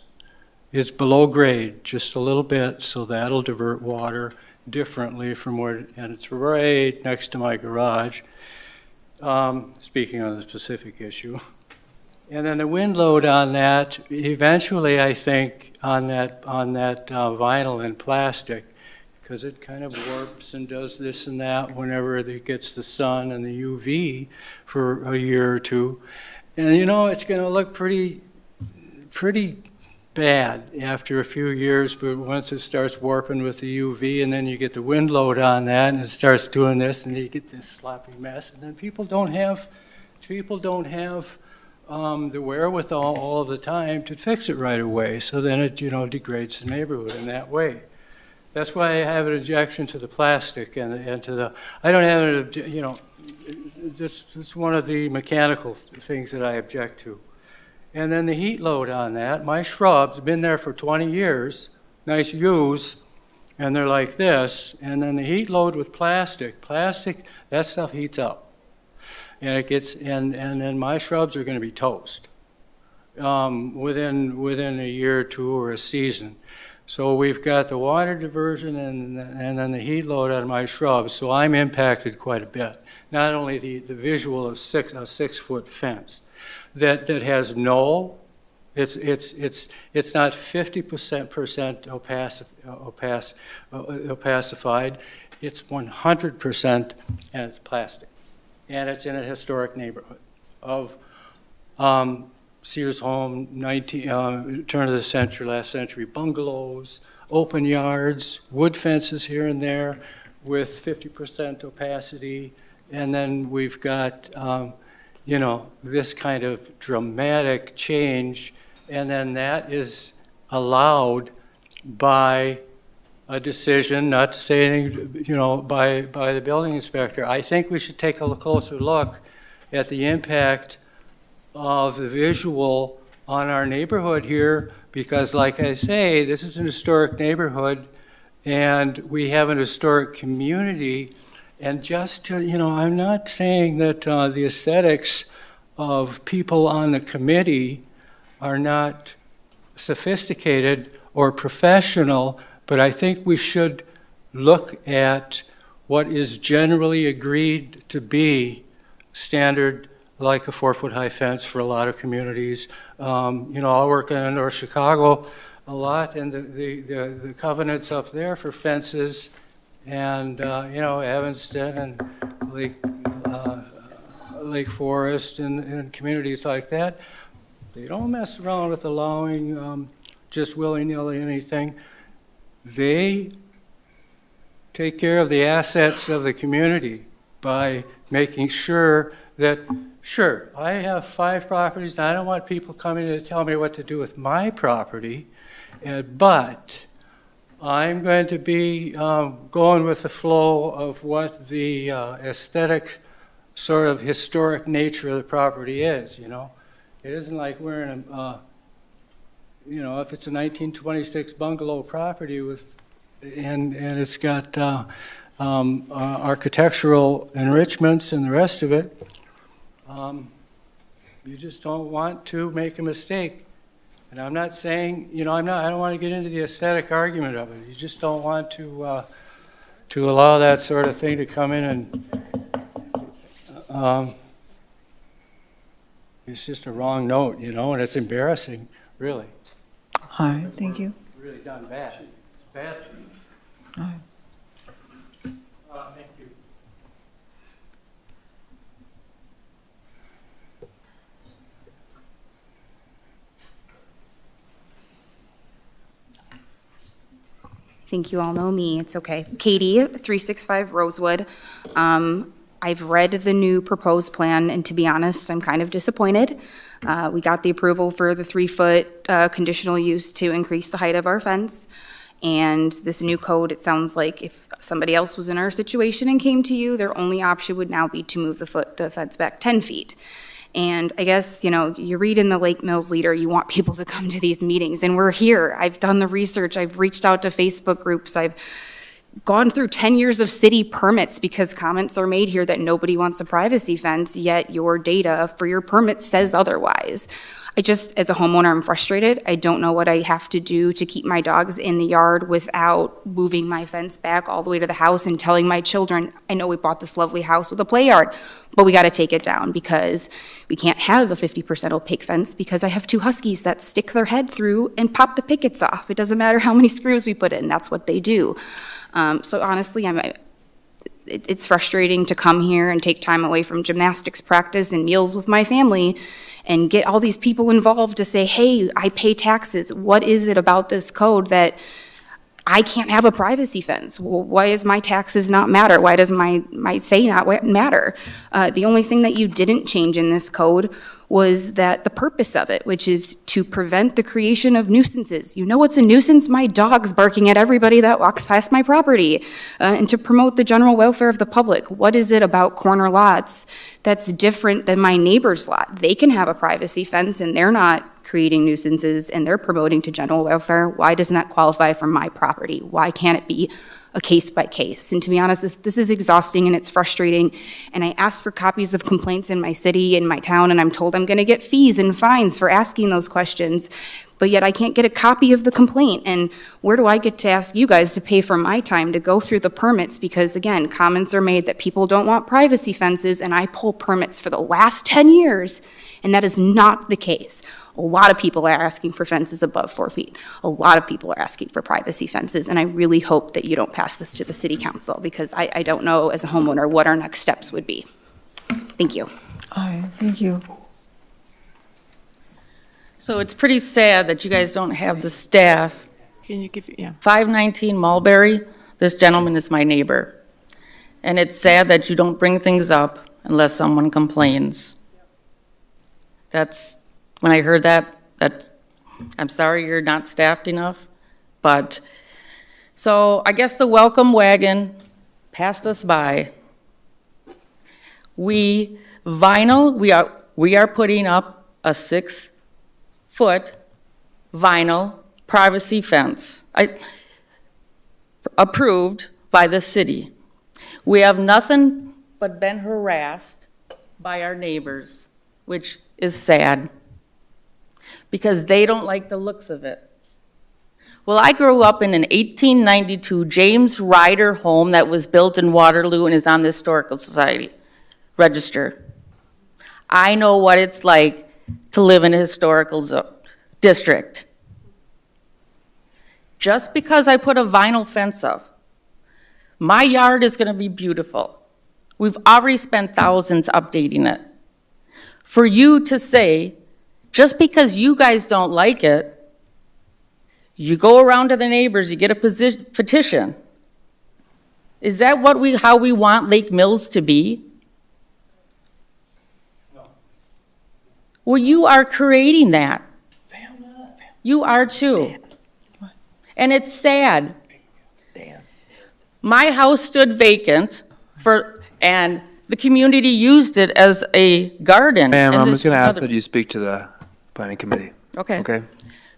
Speaker 6: is below grade just a little bit, so that'll divert water differently from where, and it's right next to my garage. Speaking on the specific issue. And then the wind load on that, eventually I think on that vinyl and plastic, because it kind of warps and does this and that whenever it gets the sun and the UV for a year or two. And you know, it's going to look pretty bad after a few years, but once it starts warping with the UV, and then you get the wind load on that, and it starts doing this, and you get this sloppy mess, and then people don't have the wherewithal all of the time to fix it right away. So then it, you know, degrades the neighborhood in that way. That's why I have an objection to the plastic and to the. I don't have an, you know, it's one of the mechanical things that I object to. And then the heat load on that, my shrubs have been there for 20 years, nice yews, and they're like this. And then the heat load with plastic, that stuff heats up. And it gets, and then my shrubs are going to be toast within a year or two or a season. So we've got the water diversion and then the heat load on my shrubs. So I'm impacted quite a bit. Not only the visual of a 6-foot fence. That has no, it's not 50% opacified, it's 100%, and it's plastic. And it's in a historic neighborhood of Sears home, turn of the century, last century, bungalows, open yards, wood fences here and there with 50% opacity, and then we've got you know, this kind of dramatic change, and then that is allowed by a decision, not to say anything, you know, by the building inspector. I think we should take a closer look at the impact of the visual on our neighborhood here, because like I say, this is an historic neighborhood, and we have an historic community. And just to, you know, I'm not saying that the aesthetics of people on the committee are not sophisticated or professional, but I think we should look at what is generally agreed to be standard, like a 4-foot-high fence for a lot of communities. You know, I work in North Chicago a lot, and the covenants up there for fences, and you know, Evanston and Lake Forest and communities like that, they don't mess around with allowing just willy-nilly anything. They take care of the assets of the community by making sure that, sure, I have 5 properties, and I don't want people coming to tell me what to do with my property, but I'm going to be going with the flow of what the aesthetic sort of historic nature of the property is, you know. It isn't like we're in a, you know, if it's a 1926 bungalow property with, and it's got architectural enrichments and the rest of it, you just don't want to make a mistake. And I'm not saying, you know, I don't want to get into the aesthetic argument of it. You just don't want to allow that sort of thing to come in It's just a wrong note, you know, and it's embarrassing, really.
Speaker 1: All right, thank you.
Speaker 6: Really done bad. Bad.
Speaker 1: All right.
Speaker 6: Thank you.
Speaker 17: I think you all know me, it's okay. Katie, 365 Rosewood. I've read the new proposed plan, and to be honest, I'm kind of disappointed. We got the approval for the 3-foot conditional use to increase the height of our fence. And this new code, it sounds like if somebody else was in our situation and came to you, their only option would now be to move the fence back 10 feet. And I guess, you know, you read in the Lake Mills Leader, you want people to come to these meetings, and we're here. I've done the research, I've reached out to Facebook groups, I've gone through 10 years of city permits because comments are made here that nobody wants a privacy fence, yet your data for your permit says otherwise. I just, as a homeowner, I'm frustrated. I don't know what I have to do to keep my dogs in the yard without moving my fence back all the way to the house and telling my children, I know we bought this lovely house with a play yard, but we gotta take it down because we can't have a 50% opaque fence because I have 2 huskies that stick their head through and pop the pickets off. It doesn't matter how many screws we put in, that's what they do. So honestly, it's frustrating to come here and take time away from gymnastics practice and meals with my family and get all these people involved to say, hey, I pay taxes. What is it about this code that I can't have a privacy fence? Well, why does my taxes not matter? Why does my say not matter? The only thing that you didn't change in this code was that the purpose of it, which is to prevent the creation of nuisances. You know what's a nuisance? My dog's barking at everybody that walks past my property. And to promote the general welfare of the public. What is it about corner lots that's different than my neighbor's lot? They can have a privacy fence and they're not creating nuisances and they're promoting to general welfare. Why doesn't that qualify for my property? Why can't it be a case by case? And to be honest, this is exhausting and it's frustrating. And I asked for copies of complaints in my city, in my town, and I'm told I'm gonna get fees and fines for asking those questions. But yet I can't get a copy of the complaint. And where do I get to ask you guys to pay for my time to go through the permits? Because again, comments are made that people don't want privacy fences, and I pull permits for the last 10 years, and that is not the case. A lot of people are asking for fences above 4 feet. A lot of people are asking for privacy fences, and I really hope that you don't pass this to the city council because I don't know as a homeowner what our next steps would be. Thank you.
Speaker 1: All right, thank you.
Speaker 16: So it's pretty sad that you guys don't have the staff.
Speaker 9: Can you give, yeah.
Speaker 16: 519 Mulberry, this gentleman is my neighbor. And it's sad that you don't bring things up unless someone complains. When I heard that, I'm sorry you're not staffed enough, but, so I guess the welcome wagon passed us by. We are putting up a 6-foot vinyl privacy fence, approved by the city. We have nothing but been harassed by our neighbors, which is sad, because they don't like the looks of it. Well, I grew up in an 1892 James Ryder home that was built in Waterloo and is on the Historical Society Register. I know what it's like to live in a historical district. Just because I put a vinyl fence up, my yard is going to be beautiful. We've already spent thousands updating it. For you to say, just because you guys don't like it, you go around to the neighbors, you get a petition. Is that how we want Lake Mills to be? No. Well, you are creating that. You are too. And it's sad. My house stood vacant and the community used it as a garden.
Speaker 11: Ma'am,
Speaker 16: And
Speaker 11: I'm
Speaker 16: this
Speaker 11: just going to
Speaker 16: is
Speaker 11: ask
Speaker 16: another-
Speaker 11: that you speak to the planning committee.
Speaker 16: Okay.
Speaker 11: Okay?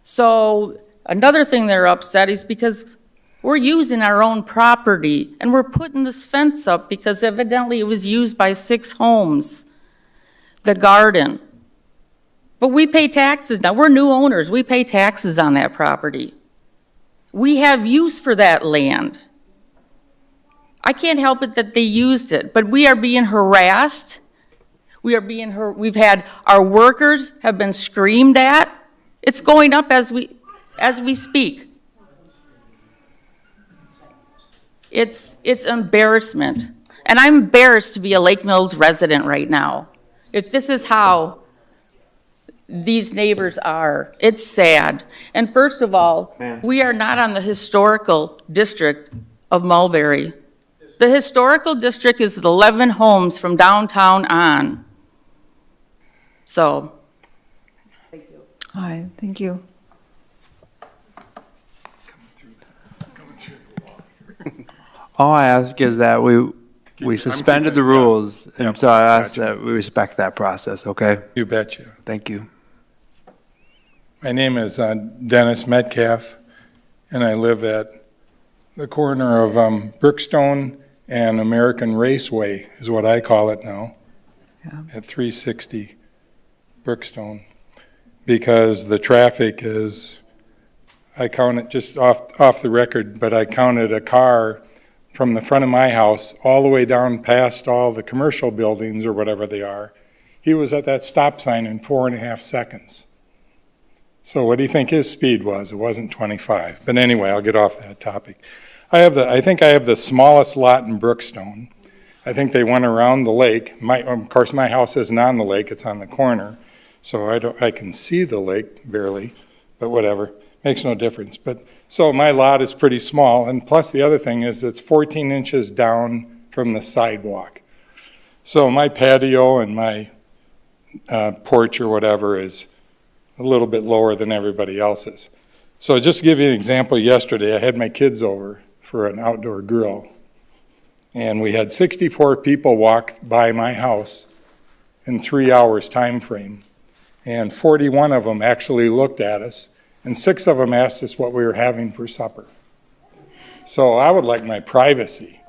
Speaker 16: So another thing they're upset is because we're using our own property and we're putting this fence up because evidently it was used by 6 homes, the garden. But we pay taxes now. We're new owners. We pay taxes on that property. We have use for that land. I can't help it that they used it, but we are being harassed We've had, our workers have been screamed at. It's going up as we speak. It's embarrassment. And I'm embarrassed to be a Lake Mills resident right now. If this is how these neighbors are, it's sad. And first of all, we are not on the historical district of Mulberry. The historical district is 11 homes from downtown on. So.
Speaker 1: Hi, thank you.
Speaker 11: All I ask is that we suspended the rules, and so I ask that we respect that process, okay?
Speaker 18: You betcha.
Speaker 11: Thank you.
Speaker 18: My name is Dennis Metcalf, and I live at the corner of Brookstone and American Raceway, is what I call it now, at 360 Brookstone, because the traffic is, I counted just off the record, but I counted a car from the front of my house all the way down past all the commercial buildings or whatever they are. He was at that stop sign in 4.5 seconds. So what do you think his speed was? It wasn't 25. But anyway, I'll get off that topic. I think I have the smallest lot in Brookstone. I think they went around the lake. Of course, my house isn't on the lake, it's on the corner. So I can see the lake barely, but whatever, makes no difference. But so my lot is pretty small, and plus the other thing is it's 14 inches down from the sidewalk. So my patio and my porch or whatever is a little bit lower than everybody else's. So just to give you an example, yesterday I had my kids over for an outdoor grill, and we had 64 people walk by my house in 3 hours time frame, and 41 of them actually looked at us, and 6 of them asked us what we were having for supper. So I would like my privacy,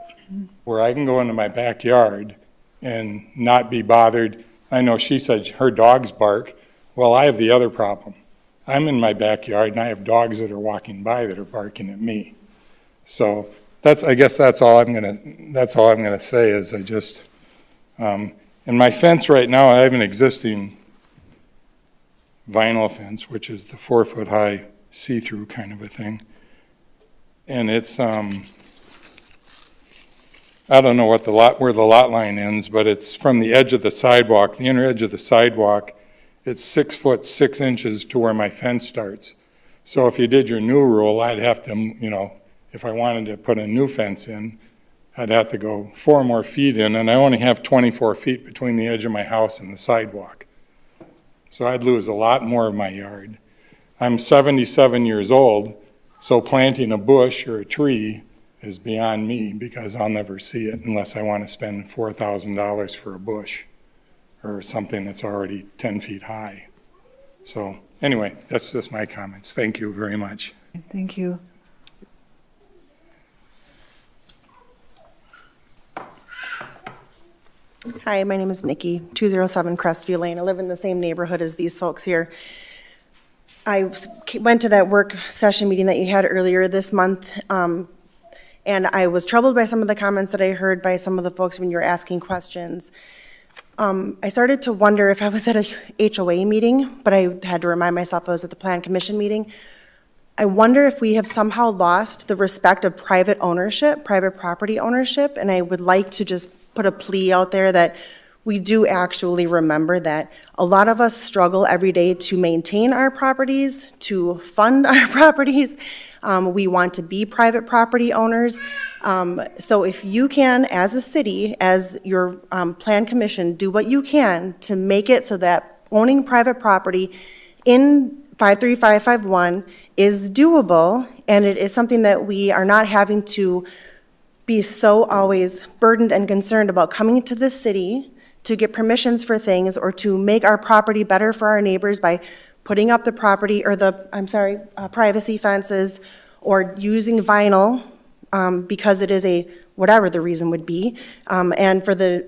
Speaker 18: where I can go into my backyard and not be bothered. I know she said her dogs bark. Well, I have the other problem. I'm in my backyard and I have dogs that are walking by that are barking at me. So I guess that's all I'm gonna say is I just, and my fence right now, I have an existing vinyl fence, which is the 4-foot high see-through kind of a thing. And it's, I don't know where the lot line ends, but it's from the edge of the sidewalk, the inner edge of the sidewalk. It's 6 foot 6 inches to where my fence starts. So if you did your new rule, I'd have to, if I wanted to put a new fence in, I'd have to go 4 more feet in, and I only have 24 feet between the edge of my house and the sidewalk. So I'd lose a lot more of my yard. I'm 77 years old, so planting a bush or a tree is beyond me because I'll never see it unless I want to spend $4,000 for a bush or something that's already 10 feet high. So anyway, that's just my comments. Thank you very much.
Speaker 1: Thank you.
Speaker 2: Hi, my name is Nikki, 207 Crestview Lane. I live in the same neighborhood as these folks here. I went to that work session meeting that you had earlier this month, and I was troubled by some of the comments that I heard by some of the folks when you were asking questions. I started to wonder if I was at a HOA meeting, but I had to remind myself I was at the Plan Commission meeting. I wonder if we have somehow lost the respect of private ownership, private property ownership, and I would like to just put a plea out there that we do actually remember that a lot of us struggle every day to maintain our properties, to fund our properties. We want to be private property owners. So if you can, as a city, as your Plan Commission, do what you can to make it so that owning private property in 53551 is doable, and it is something that we are not having to be so always burdened and concerned about coming to the city to get permissions for things or to make our property better for our neighbors by putting up the property or privacy fences or using vinyl because it is whatever the reason would be. And for the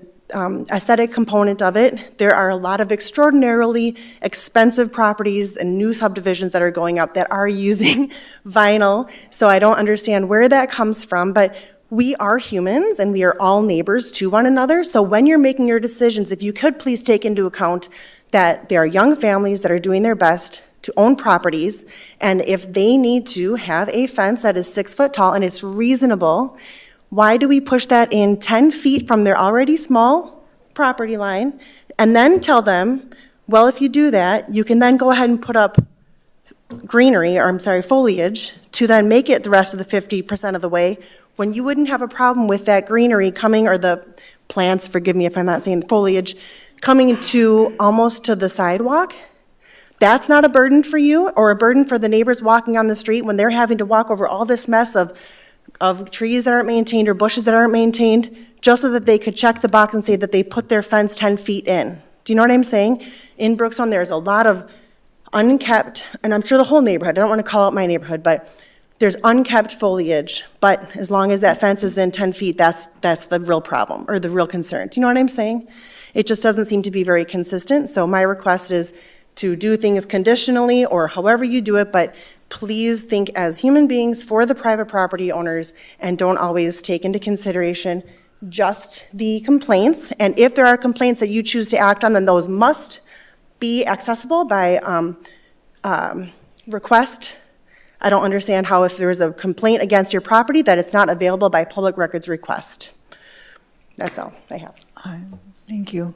Speaker 2: aesthetic component of it, there are a lot of extraordinarily expensive properties and new subdivisions that are going up that are using vinyl. So I don't understand where that comes from, but we are humans and we are all neighbors to one another. So when you're making your decisions, if you could please take into account that there are young families that are doing their best to own properties, and if they need to have a fence that is 6 foot tall and it's reasonable, why do we push that in 10 feet from their already small property line and then tell them, well, if you do that, you can then go ahead and put up greenery, or I'm sorry, foliage, to then make it the rest of the 50% of the way, when you wouldn't have a problem with that greenery coming, or the plants, forgive me if I'm not saying foliage, coming to almost to the sidewalk? That's not a burden for you, or a burden for the neighbors walking on the street when they're having to walk over all this mess of trees that aren't maintained or bushes that aren't maintained, just so that they could check the box and say that they put their fence 10 feet in. Do you know what I'm saying? In Brookstone, there's a lot of unkept, and I'm sure the whole neighborhood, I don't want to call out my neighborhood, but there's unkept foliage. But as long as that fence is in 10 feet, that's the real problem, or the real concern. Do you know what I'm saying? It just doesn't seem to be very consistent. So my request is to do things conditionally, or however you do it, but please think as human beings for the private property owners, and don't always take into consideration just the complaints. And if there are complaints that you choose to act on, then those must be accessible by request. I don't understand how, if there is a complaint against your property, that it's not available by public records request. That's all I have.
Speaker 1: Thank you.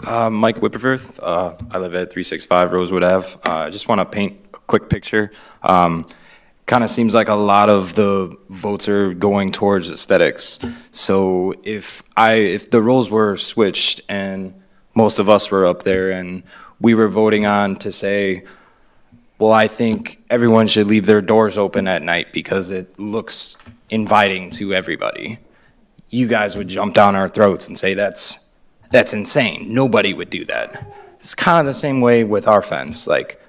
Speaker 19: Mike Whipperforth. I live at 365 Rosewood Ave. I just want to paint a quick picture. Kind of seems like a lot of the votes are going towards aesthetics. So if the roles were switched and most of us were up there and we were voting on to say, well, I think everyone should leave their doors open at night because it looks inviting to everybody, you guys would jump down our throats and say that's insane. Nobody would do that. It's kind of the same way with our fence. Like,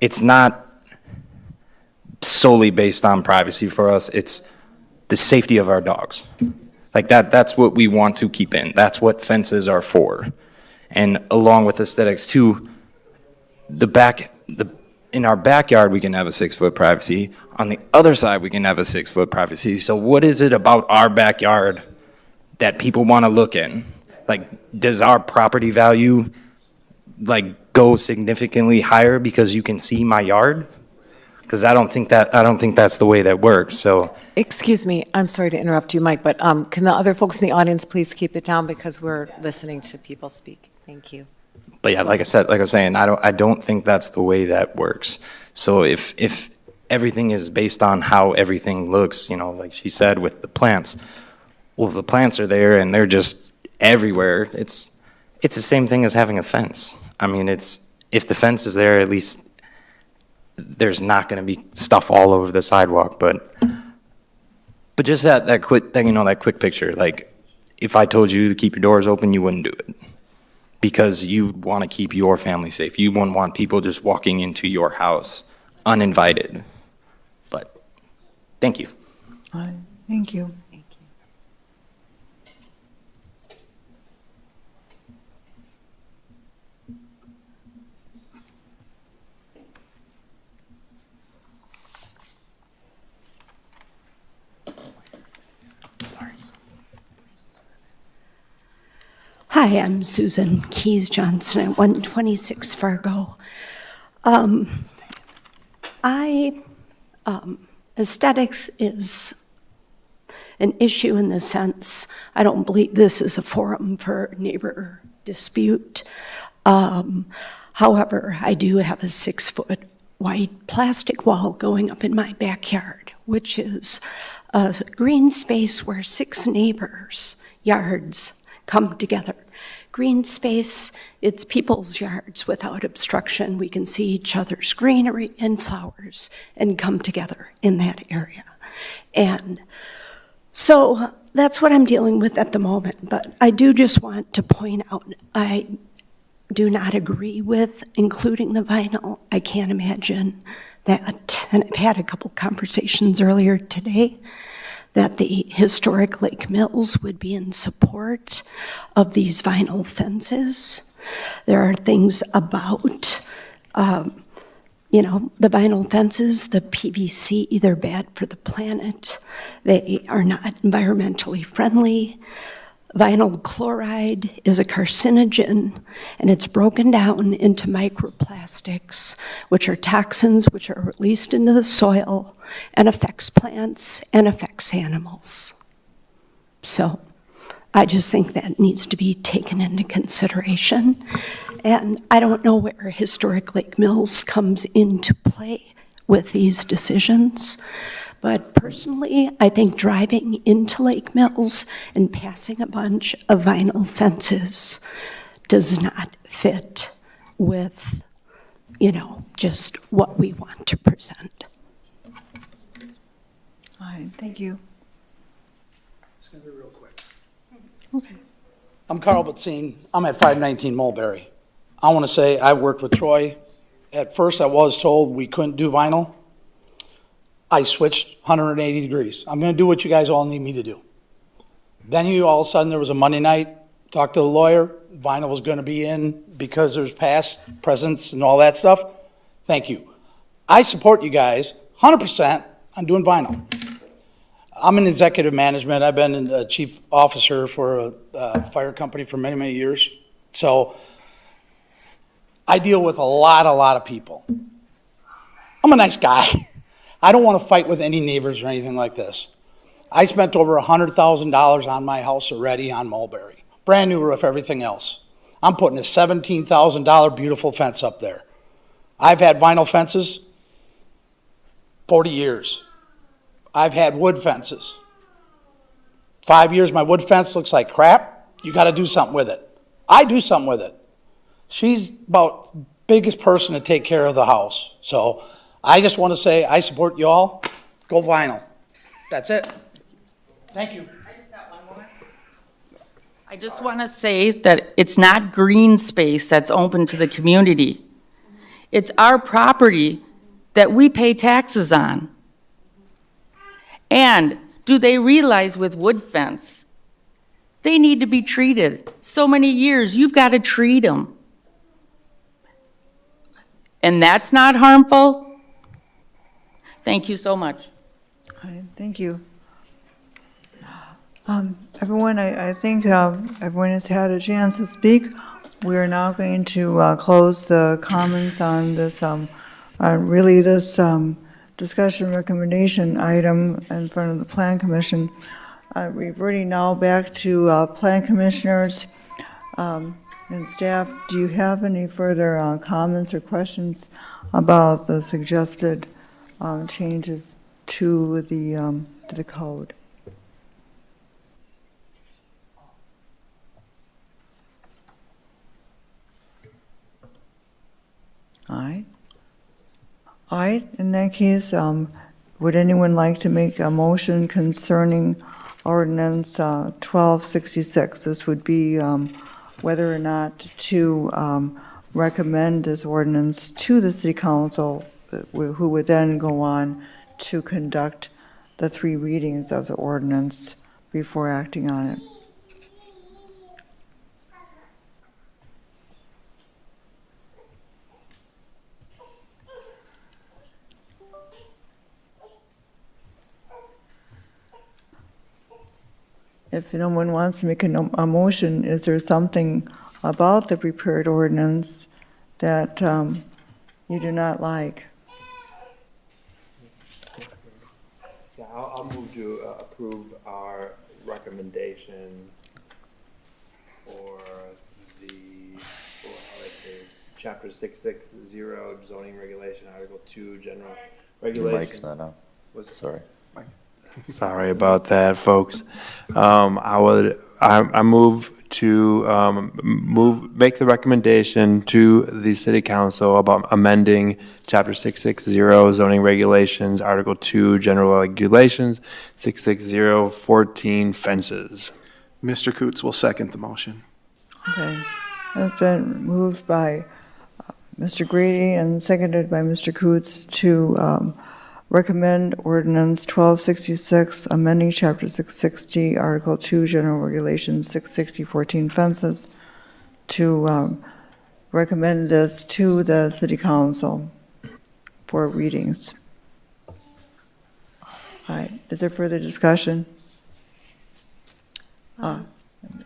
Speaker 19: it's not solely based on privacy for us. It's the safety of our dogs. Like that's what we want to keep in. That's what fences are for. And along with aesthetics too, in our backyard, we can have a 6 foot privacy. On the other side, we can have a 6 foot privacy. So what is it about our backyard that people want to look in? Like, does our property value go significantly higher because you can see my yard? Because I don't think that's the way that works. So,
Speaker 9: Excuse me, I'm sorry to interrupt you, Mike, but can the other folks in the audience please keep it down, because we're listening to people speak. Thank you.
Speaker 19: but yeah, like I was saying, I don't think that's the way that works. So if everything is based on how everything looks, like she said with the plants, well, if the plants are there and they're just everywhere, it's the same thing as having a fence. I mean, if the fence is there, at least there's not going to be stuff all over the sidewalk. But just that quick thing, that quick picture. Like, if I told you to keep your doors open, you wouldn't do it because you want to keep your family safe. You wouldn't want people just walking into your house uninvited. But thank you.
Speaker 1: Thank you.
Speaker 20: Hi, I'm Susan Keys-Johnson at 126 Fargo. Aesthetics is an issue in the sense, I don't believe this is a forum for neighbor dispute. However, I do have a 6-foot wide plastic wall going up in my backyard, which is a green space where 6 neighbors' yards come together. Green space, it's people's yards without obstruction. We can see each other's greenery and flowers and come together in that area. And so that's what I'm dealing with at the moment. But I do just want to point out, I do not agree with including the vinyl. I can't imagine that, and I've had a couple conversations earlier today, that the historic Lake Mills would be in support of these vinyl fences. There are things about, the vinyl fences, the PVC, they're bad for the planet. They are not environmentally friendly. Vinyl chloride is a carcinogen, and it's broken down into microplastics, which are toxins which are released into the soil and affects plants and affects animals. So I just think that needs to be taken into consideration. And I don't know where historic Lake Mills comes into play with these decisions. But personally, I think driving into Lake Mills and passing a bunch of vinyl fences does not fit with, just what we want to present.
Speaker 1: All right, thank you.
Speaker 21: It's going to be real quick.
Speaker 1: Okay.
Speaker 21: I'm Carl Batzine. I'm at 519 Mulberry. I want to say I worked with Troy. At first, I was told we couldn't do vinyl. I switched 180 degrees. I'm going to do what you guys all need me to do. Then all of a sudden, there was a Monday night, talked to the lawyer, vinyl was going to be in because there's past, presents, and all that stuff. Thank you. I support you guys 100% on doing vinyl. I'm in executive management. I've been a chief officer for a fire company for many, many years. So I deal with a lot of people. I'm a nice guy. I don't want to fight with any neighbors or anything like this. I spent over $100,000 on my house already on Mulberry. Brand new roof, everything else. I'm putting a $17,000 beautiful fence up there. I've had vinyl fences 40 years. I've had wood fences. 5 years, my wood fence looks like crap. You got to do something with it. I do something with it. She's about biggest person to take care of the house. So I just want to say I support you all. Go vinyl. That's it. Thank you.
Speaker 16: I just want to say that it's not green space that's open to the community. It's our property that we pay taxes on. And do they realize with wood fence, they need to be treated? So many years, you've got to treat them. And that's not harmful? Thank you so much.
Speaker 1: All right, thank you. Everyone, I think everyone has had a chance to speak. We are now going to close the comments on this, discussion recommendation item in front of the Plan Commission. Reverting now back to Plan Commissioners and staff, do you have any further comments or questions about the suggested changes to the code? All right, in that case, would anyone like to make a motion concerning ordinance 1266? This would be whether or not to recommend this ordinance to the city council, who would then go on to conduct the 3 readings of the ordinance before acting on it. If no one wants to make a motion, is there something about the prepared ordinance that you do not like?
Speaker 11: Yeah, I'll move to approve our recommendation for Chapter 660, zoning regulation, Article 2, general regulation.
Speaker 3: Your mic's not on. Sorry.
Speaker 11: Sorry about that, folks. I move to make the recommendation to the city council about amending Chapter 660 zoning regulations, Article 2 general regulations, 660 14 fences.
Speaker 4: Mr. Coots will second the motion.
Speaker 1: Okay, that's been moved by Mr. Grady and seconded by Mr. Coots to recommend ordinance 1266, amending chapter 660, article 2, general regulations 660-14 fences, to recommend this to the city council for readings. All right, is there further discussion?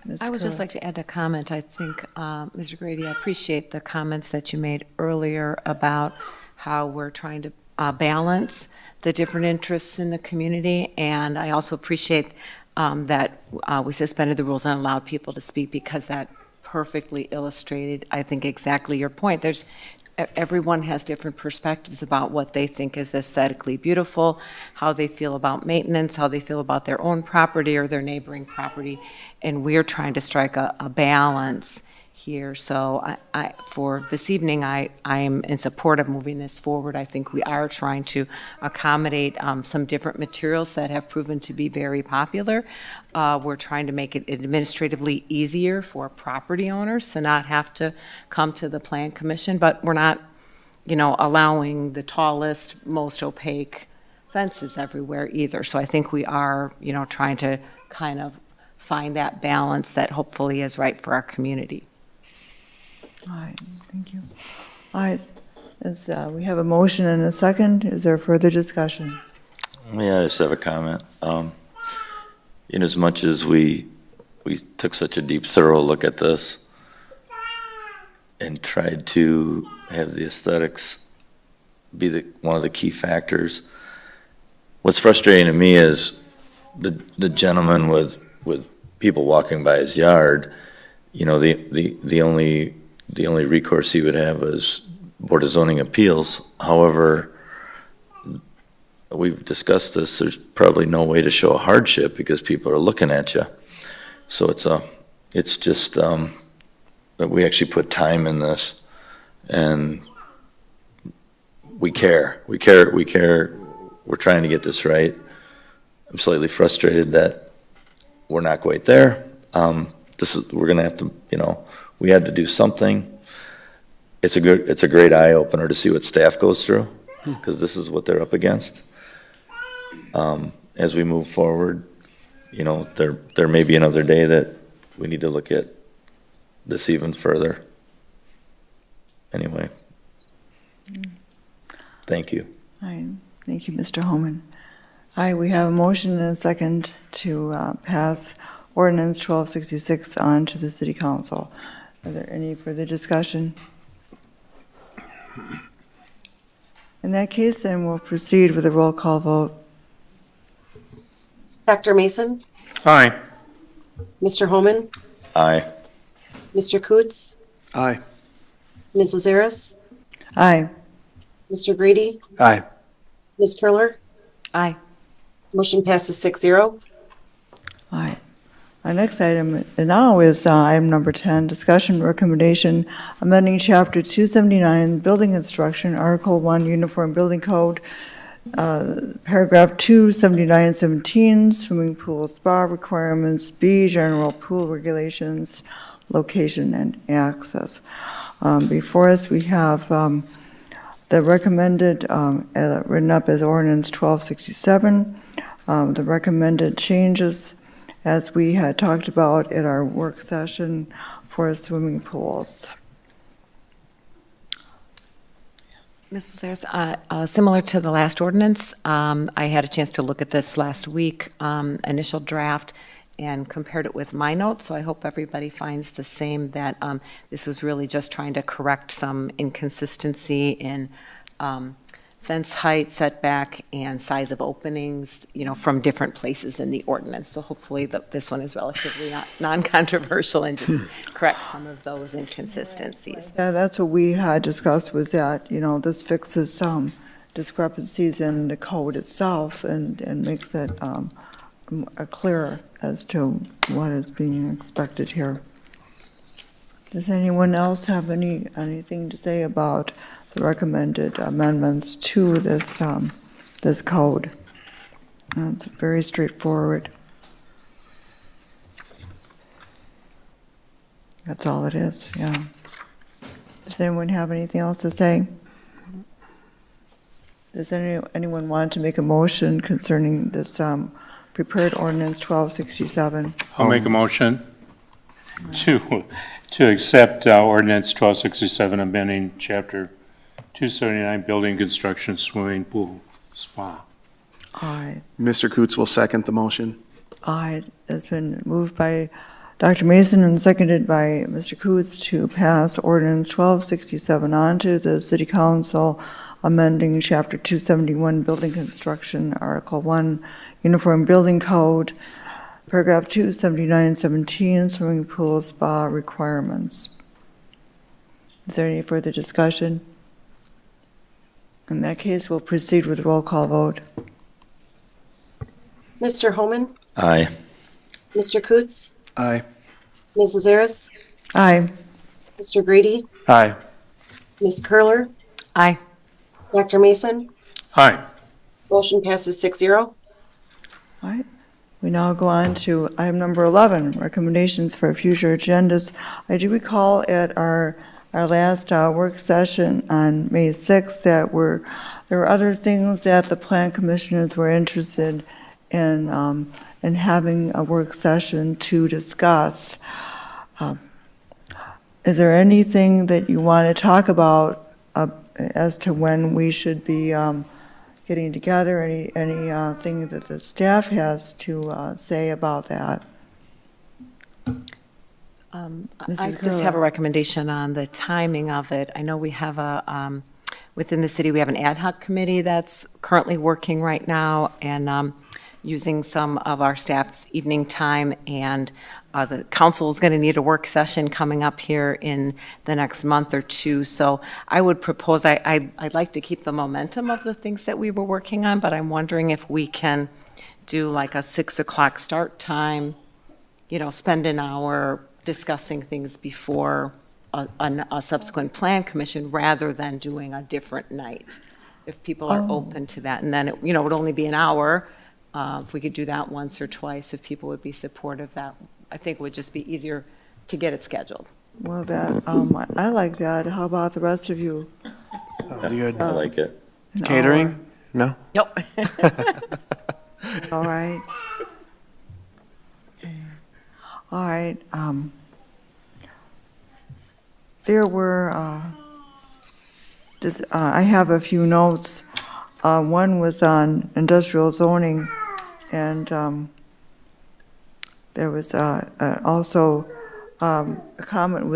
Speaker 1: Ms.
Speaker 9: I would just
Speaker 1: Curley.
Speaker 9: like to add a comment. I think, Mr. Grady, I appreciate the comments that you made earlier about how we're trying to balance the different interests in the community, and I also appreciate that we suspended the rules and allowed people to speak, because that perfectly illustrated, I think, exactly your point. Everyone has different perspectives about what they think is aesthetically beautiful, how they feel about maintenance, how they feel about their own property or their neighboring property, and we're trying to strike a balance here. So for this evening, I am in support of moving this forward. I think we are trying to accommodate some different materials that have proven to be very popular. We're trying to make it administratively easier for property owners to not have to come to the Plan Commission, but we're not, allowing the tallest, most opaque fences everywhere either. So I think we are, trying to kind of find that balance that hopefully is right for our community.
Speaker 1: All right, thank you. All right, we have a motion and a second. Is there further discussion?
Speaker 3: Yeah, I just have a comment. In as much as we took such a deep, thorough look at this and tried to have the aesthetics be one of the key factors, what's frustrating to me is the gentleman with people walking by his yard. The only recourse he would have is Board of Zoning Appeals. However, we've discussed this, there's probably no way to show a hardship because people are looking at you. So it's just that we actually put time in this, and we care. We're trying to get this right. I'm slightly frustrated that we're not quite there. We're gonna have to, we had to do something. It's a great eye opener to see what staff goes through, because this is what they're up against. As we move forward, there may be another day that we need to look at this even further. Anyway, thank you.
Speaker 1: All right, thank you, Mr. Homan. All right, we have a motion and a second to pass ordinance 1266 on to the city council. Are there any further discussion? In that case, then we'll proceed with a roll call vote.
Speaker 8: Dr. Mason?
Speaker 15: Aye.
Speaker 8: Mr. Homan?
Speaker 3: Aye.
Speaker 8: Mr. Coots?
Speaker 4: Aye.
Speaker 8: Ms. Lazaris?
Speaker 1: Aye.
Speaker 8: Mr. Grady?
Speaker 7: Aye.
Speaker 8: Ms. Curler?
Speaker 9: Aye.
Speaker 8: Motion passes 6-0.
Speaker 1: All right. Our next item now is item number 10, discussion recommendation amending chapter 279, building instruction, article 1, uniform building code, paragraph 279-17, swimming pool spa requirements, B, general pool regulations, location and access. Before us, we have the recommended, written up as ordinance 1267, the recommended changes as we had talked about at our work session for swimming pools.
Speaker 9: Mrs. Ayers, similar to the last ordinance, I had a chance to look at this last week, initial draft, and compared it with my notes, so I hope everybody finds the same, that this was really just trying to correct some inconsistency in fence height, setback, and size of openings, from different places in the ordinance. So hopefully this one is relatively non-controversial and just corrects some of those inconsistencies.
Speaker 1: Yeah, that's what we had discussed, was that, this fixes some discrepancies in the code itself and makes it clearer as to what is being expected here. Does anyone else have anything to say about the recommended amendments to this this code? It's very straightforward. That's all it is, yeah. Does anyone have anything else to say? Does anyone want to make a motion concerning this prepared ordinance 1267?
Speaker 15: I'll make a motion to accept ordinance 1267, amending chapter 279, building construction swimming pool spa.
Speaker 1: All right.
Speaker 4: Mr. Coots will second the motion.
Speaker 1: All right. It's been moved by Dr. Mason and seconded by Mr. Coots to pass ordinance 1267 on to the City Council, amending Chapter 271, Building Construction, Article 1, Uniform Building Code, Paragraph 279-17, Swimming Pool Spa Requirements. Is there any further discussion? In that case, we'll proceed with roll call vote.
Speaker 8: Mr. Homan,
Speaker 3: Aye.
Speaker 8: Mr. Coots,
Speaker 4: Aye.
Speaker 8: Mrs. Harris,
Speaker 1: Aye.
Speaker 8: Mr. Grady,
Speaker 11: Aye.
Speaker 8: Ms. Curler,
Speaker 9: Aye.
Speaker 8: Dr. Mason.
Speaker 15: Aye.
Speaker 8: Motion passes 6-0.
Speaker 1: All right. We now go on to item number 11, recommendations for future agendas. I do recall at our last work session on May 6th that there were other things that the plan commissioners were interested in having a work session to discuss. Is there anything that you want to talk about as to when we should be getting together? Anything that the staff has to say about that?
Speaker 9: I just have a recommendation on the timing of it. I know we have within the city, we have an ad hoc committee that's currently working right now and using some of our staff's evening time, and the council is going to need a work session coming up here in the next month or two. So I would propose, I'd like to keep the momentum of the things that we were working on, but I'm wondering if we can do like a 6 o'clock start time, spend an hour discussing things before a subsequent plan commission rather than doing a different night, if people are open to that. And then it would only be an hour. If we could do that once or twice, if people would be supportive, that I think would just be easier to get it scheduled.
Speaker 1: Well, that I like that. How about the rest of you?
Speaker 11: Good.
Speaker 3: I like it.
Speaker 1: An
Speaker 11: Catering? No?
Speaker 9: Nope.
Speaker 1: All right. All right. There were, I have a few notes. One was on industrial zoning, and there was also a comment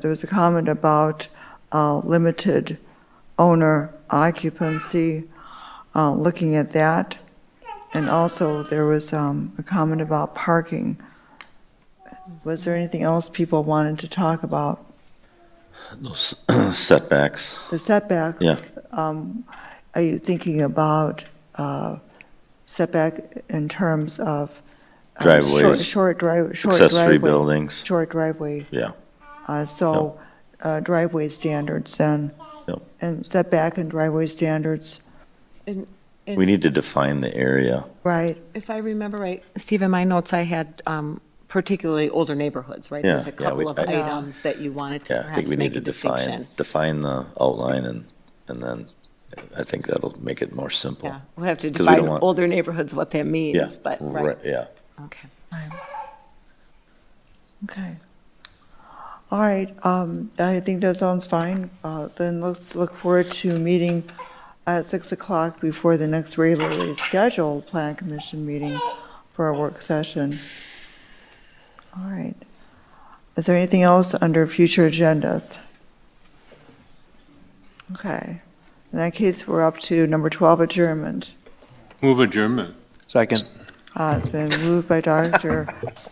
Speaker 1: there was a comment about limited owner occupancy, looking at that. And also there was a comment about parking. Was there anything else people wanted to talk about?
Speaker 3: Those setbacks.
Speaker 1: The setbacks?
Speaker 3: Yeah.
Speaker 1: Are you thinking about setback in terms of
Speaker 3: Driveways.
Speaker 1: short
Speaker 3: Accessory
Speaker 1: driveway,
Speaker 3: buildings.
Speaker 1: short driveway?
Speaker 3: Yeah.
Speaker 1: Driveway standards then,
Speaker 3: Yep.
Speaker 1: and setback and driveway standards,
Speaker 3: We need to define the area.
Speaker 1: right?
Speaker 9: If I remember right, Steve, in my notes, I had particularly older neighborhoods, right?
Speaker 3: Yeah,
Speaker 9: There's a
Speaker 3: yeah,
Speaker 9: couple of
Speaker 3: I
Speaker 9: items that you wanted to
Speaker 3: Yeah, I think
Speaker 9: perhaps
Speaker 3: we
Speaker 9: make
Speaker 3: need
Speaker 9: a
Speaker 3: to
Speaker 9: distinction.
Speaker 3: define the outline, and then I think that'll make it more simple.
Speaker 9: Yeah, we'll have to
Speaker 3: 'Cause we don't
Speaker 9: define
Speaker 3: want-
Speaker 9: older neighborhoods, what that means,
Speaker 3: Yeah,
Speaker 9: but, right,
Speaker 3: yeah.
Speaker 9: okay.
Speaker 1: Okay. All right, I think that sounds fine. Then let's look forward to meeting at 6 o'clock before the next regularly scheduled Plan Commission meeting for a work session. All right. Is there anything else under future agendas? Okay. In that case, we're up to number 12, adjournment.
Speaker 15: Move adjournment.
Speaker 11: Second.
Speaker 1: It's been moved by Dr.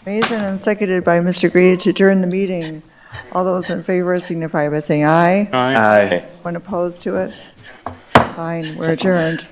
Speaker 1: Mason and seconded by Mr. Grady to adjourn the meeting. All those in favor signify by saying aye.
Speaker 15: Aye.
Speaker 11: Aye.
Speaker 1: One opposed to it? Fine, we're adjourned.